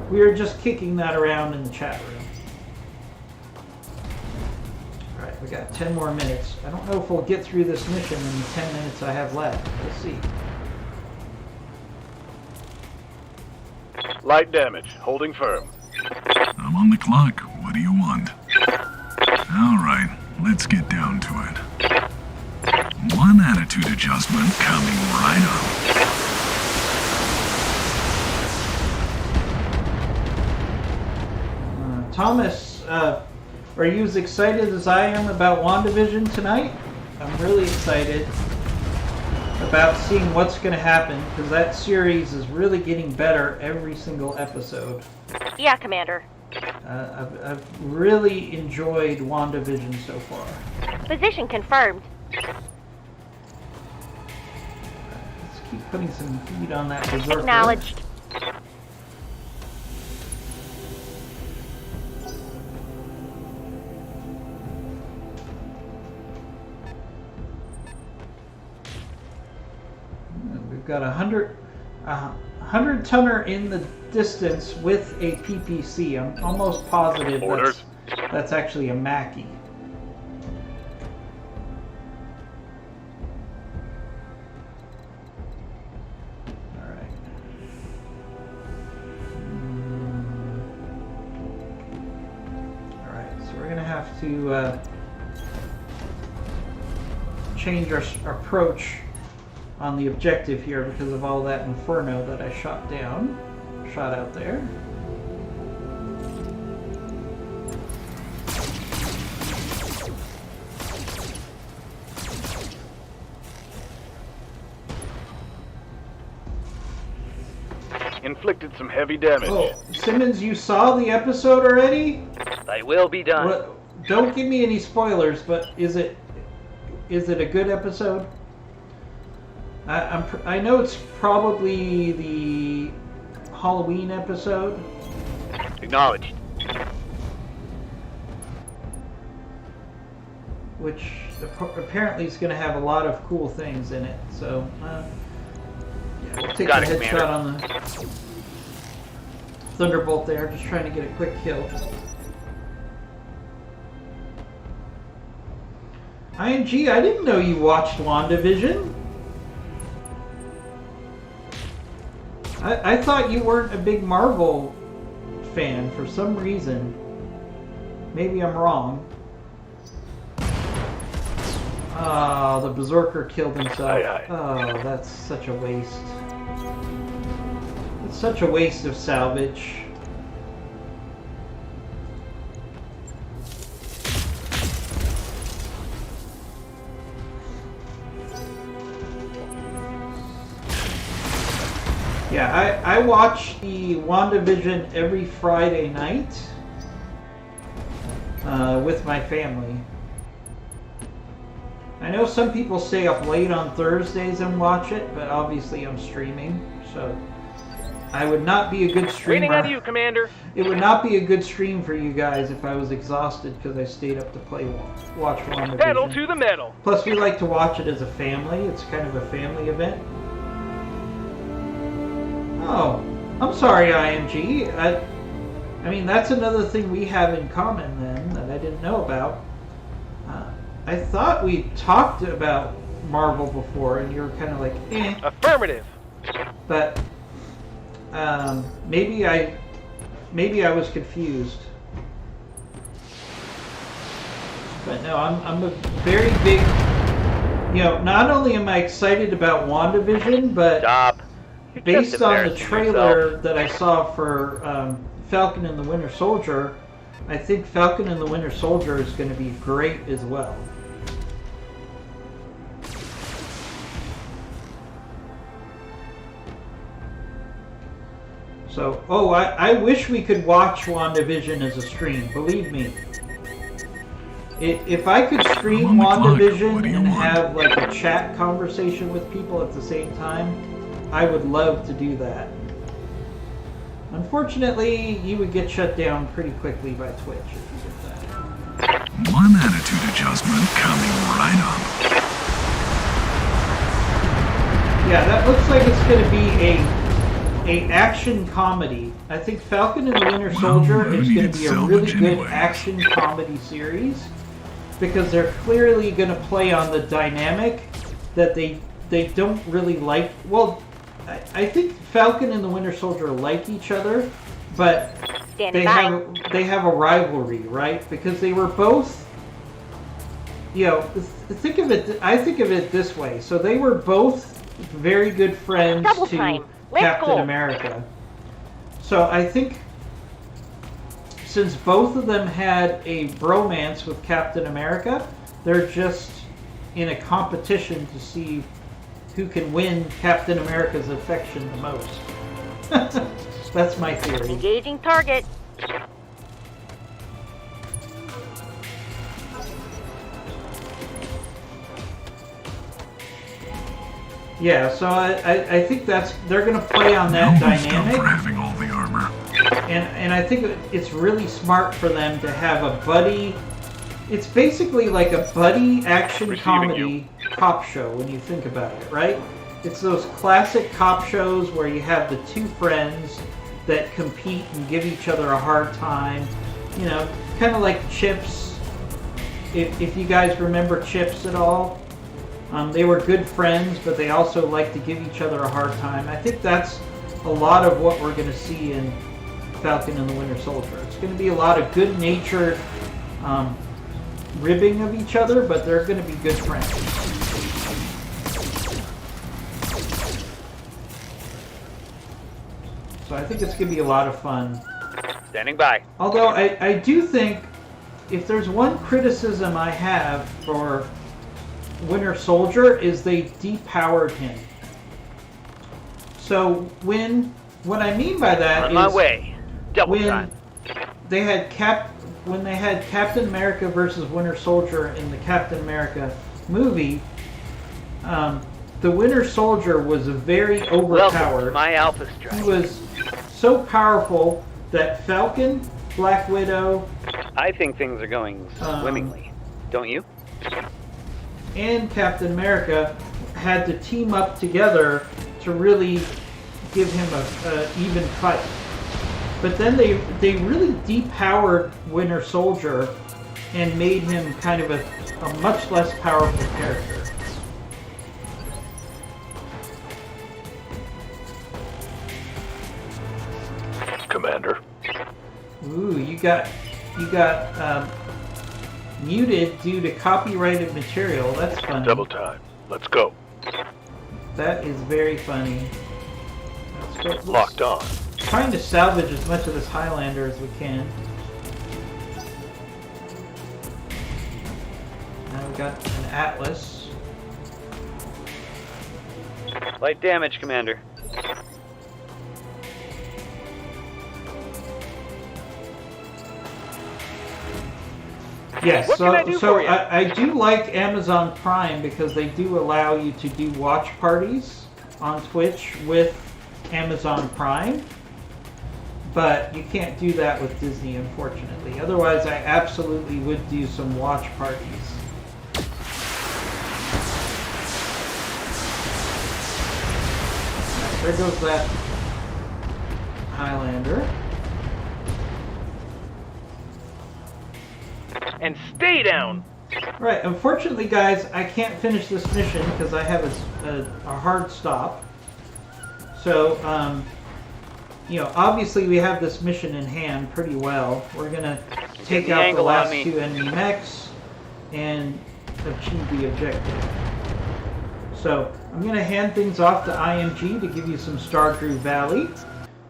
We are just kicking that around in the chat room. Alright, we got 10 more minutes. I don't know if we'll get through this mission in the 10 minutes I have left. We'll see. Light damage. Holding firm. I'm on the clock. What do you want? All right, let's get down to it. One attitude adjustment coming right up. Thomas, are you as excited as I am about WandaVision tonight? I'm really excited about seeing what's going to happen, because that series is really getting better every single episode. Yeah, Commander. I've really enjoyed WandaVision so far. Position confirmed. Let's keep putting some heat on that berserker. Acknowledged. We've got a 100 tonner in the distance with a PPC. I'm almost positive that's actually a Mackie. All right. All right. So we're gonna have to change our approach on the objective here because of all that inferno that I shot out there. Inflicted some heavy damage. Oh, Simmons, you saw the episode already? They will be done. What, don't give me any spoilers, but is it a good episode? I know it's probably the Halloween episode. Acknowledged. Which apparently is going to have a lot of cool things in it. So, yeah, we'll take Got a it, headshot on the Thunderbolt there, just trying to get a quick kill. ING, I didn't know you watched WandaVision. I thought you weren't a big Marvel fan for some reason. Maybe I'm wrong. Oh, the Berserker killed himself. Aye. Oh, that's such a waste. It's such a waste of salvage. Yeah, I watch the WandaVision every Friday night with my family. I know some people stay up late on Thursdays and watch it, but obviously I'm streaming, so I would not be a good streamer. Reading on you, Commander. It would not be a good stream for you guys if I was exhausted because I stayed up to watch WandaVision. Pedal to the metal. Plus, we like to watch it as a family. It's kind of a family event. Oh, I'm sorry, IMG. I mean, that's another thing we have in common then that I didn't know about. I thought we talked about Marvel before, and you were kind of like, eh. Affirmative. But maybe I was confused. But no, I'm a very big. You know, not only am I excited about WandaVision, but Stop. based on the trailer that I saw for Falcon and the Winter Soldier, I think Falcon and the Winter Soldier is going to be great as well. So, I wish we could watch WandaVision as a stream, believe me. If I could stream WandaVision and have like a chat conversation with people at the same time, I would love to do that. Unfortunately, you would get shut down pretty quickly by Twitch if you did that. One attitude adjustment coming right up. Yeah, that looks like it's going to be a action comedy. I think Falcon and the Winter Soldier is going to be a really good action comedy series because they're clearly going to play on the dynamic that they don't really like. Well, I think Falcon and the Winter Soldier like each other, but they have a rivalry, right? Because they were both, I think of it this way. So they were both very good friends to Captain America. So I think since both of them had a bromance with Captain America, they're just in a competition to see who can win Captain America's affection the most. That's my theory. Engaging target. Yeah, so I think they're going to play on that dynamic. For having all the armor. And I think it's really smart for them to have a buddy. It's basically like a buddy action comedy cop show when you think about it, right? It's those classic cop shows where you have the two friends that compete and give each other a hard time. You know, kind of like Chips. If you guys remember Chips at all. They were good friends, but they also like to give each other a hard time. I think that's a lot of what we're going to see in Falcon and the Winter Soldier. It's going to be a lot of good-natured ribbing of each other, but they're going to be good friends. So I think it's going to be a lot of fun. Standing by. Although I do think if there's one criticism I have for Winter Soldier is they depowered him. So what I mean by that On my way. Double time. They had Captain America versus Winter Soldier in the Captain America movie, the Winter Soldier was very overpowered. Welcome to my Alpha Strike. He was so powerful that Falcon, Black Widow, I think things are going swimmingly. Don't you? and Captain America had to team up together to really give him a even fight. But then they really depowered Winter Soldier and made him kind of a much less powerful character. Commander. Ooh, you got muted due to copyrighted material. That's funny. Double time. Let's go. That is very funny. Let's Locked on. Trying to salvage as much of this Highlander as we can. Now we've got an Atlas. Light damage, Commander. Yes, What can I do for you? I do like Amazon Prime because they do allow you to do watch parties on Twitch with Amazon Prime, but you can't do that with Disney, unfortunately. Otherwise, I absolutely would do some watch parties. There goes that Highlander. And stay down! Right, unfortunately, guys, I can't finish this mission because I have a hard stop. So, obviously we have this mission in hand pretty well. We're going to take out the last two enemy mechs and achieve the objective. So I'm going to hand things off to IMG to give you some Stardew Valley.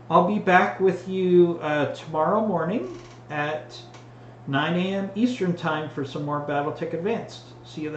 I'll be back with you tomorrow morning at 9 a.m. Eastern Time for some more Battletech Advanced. See you then.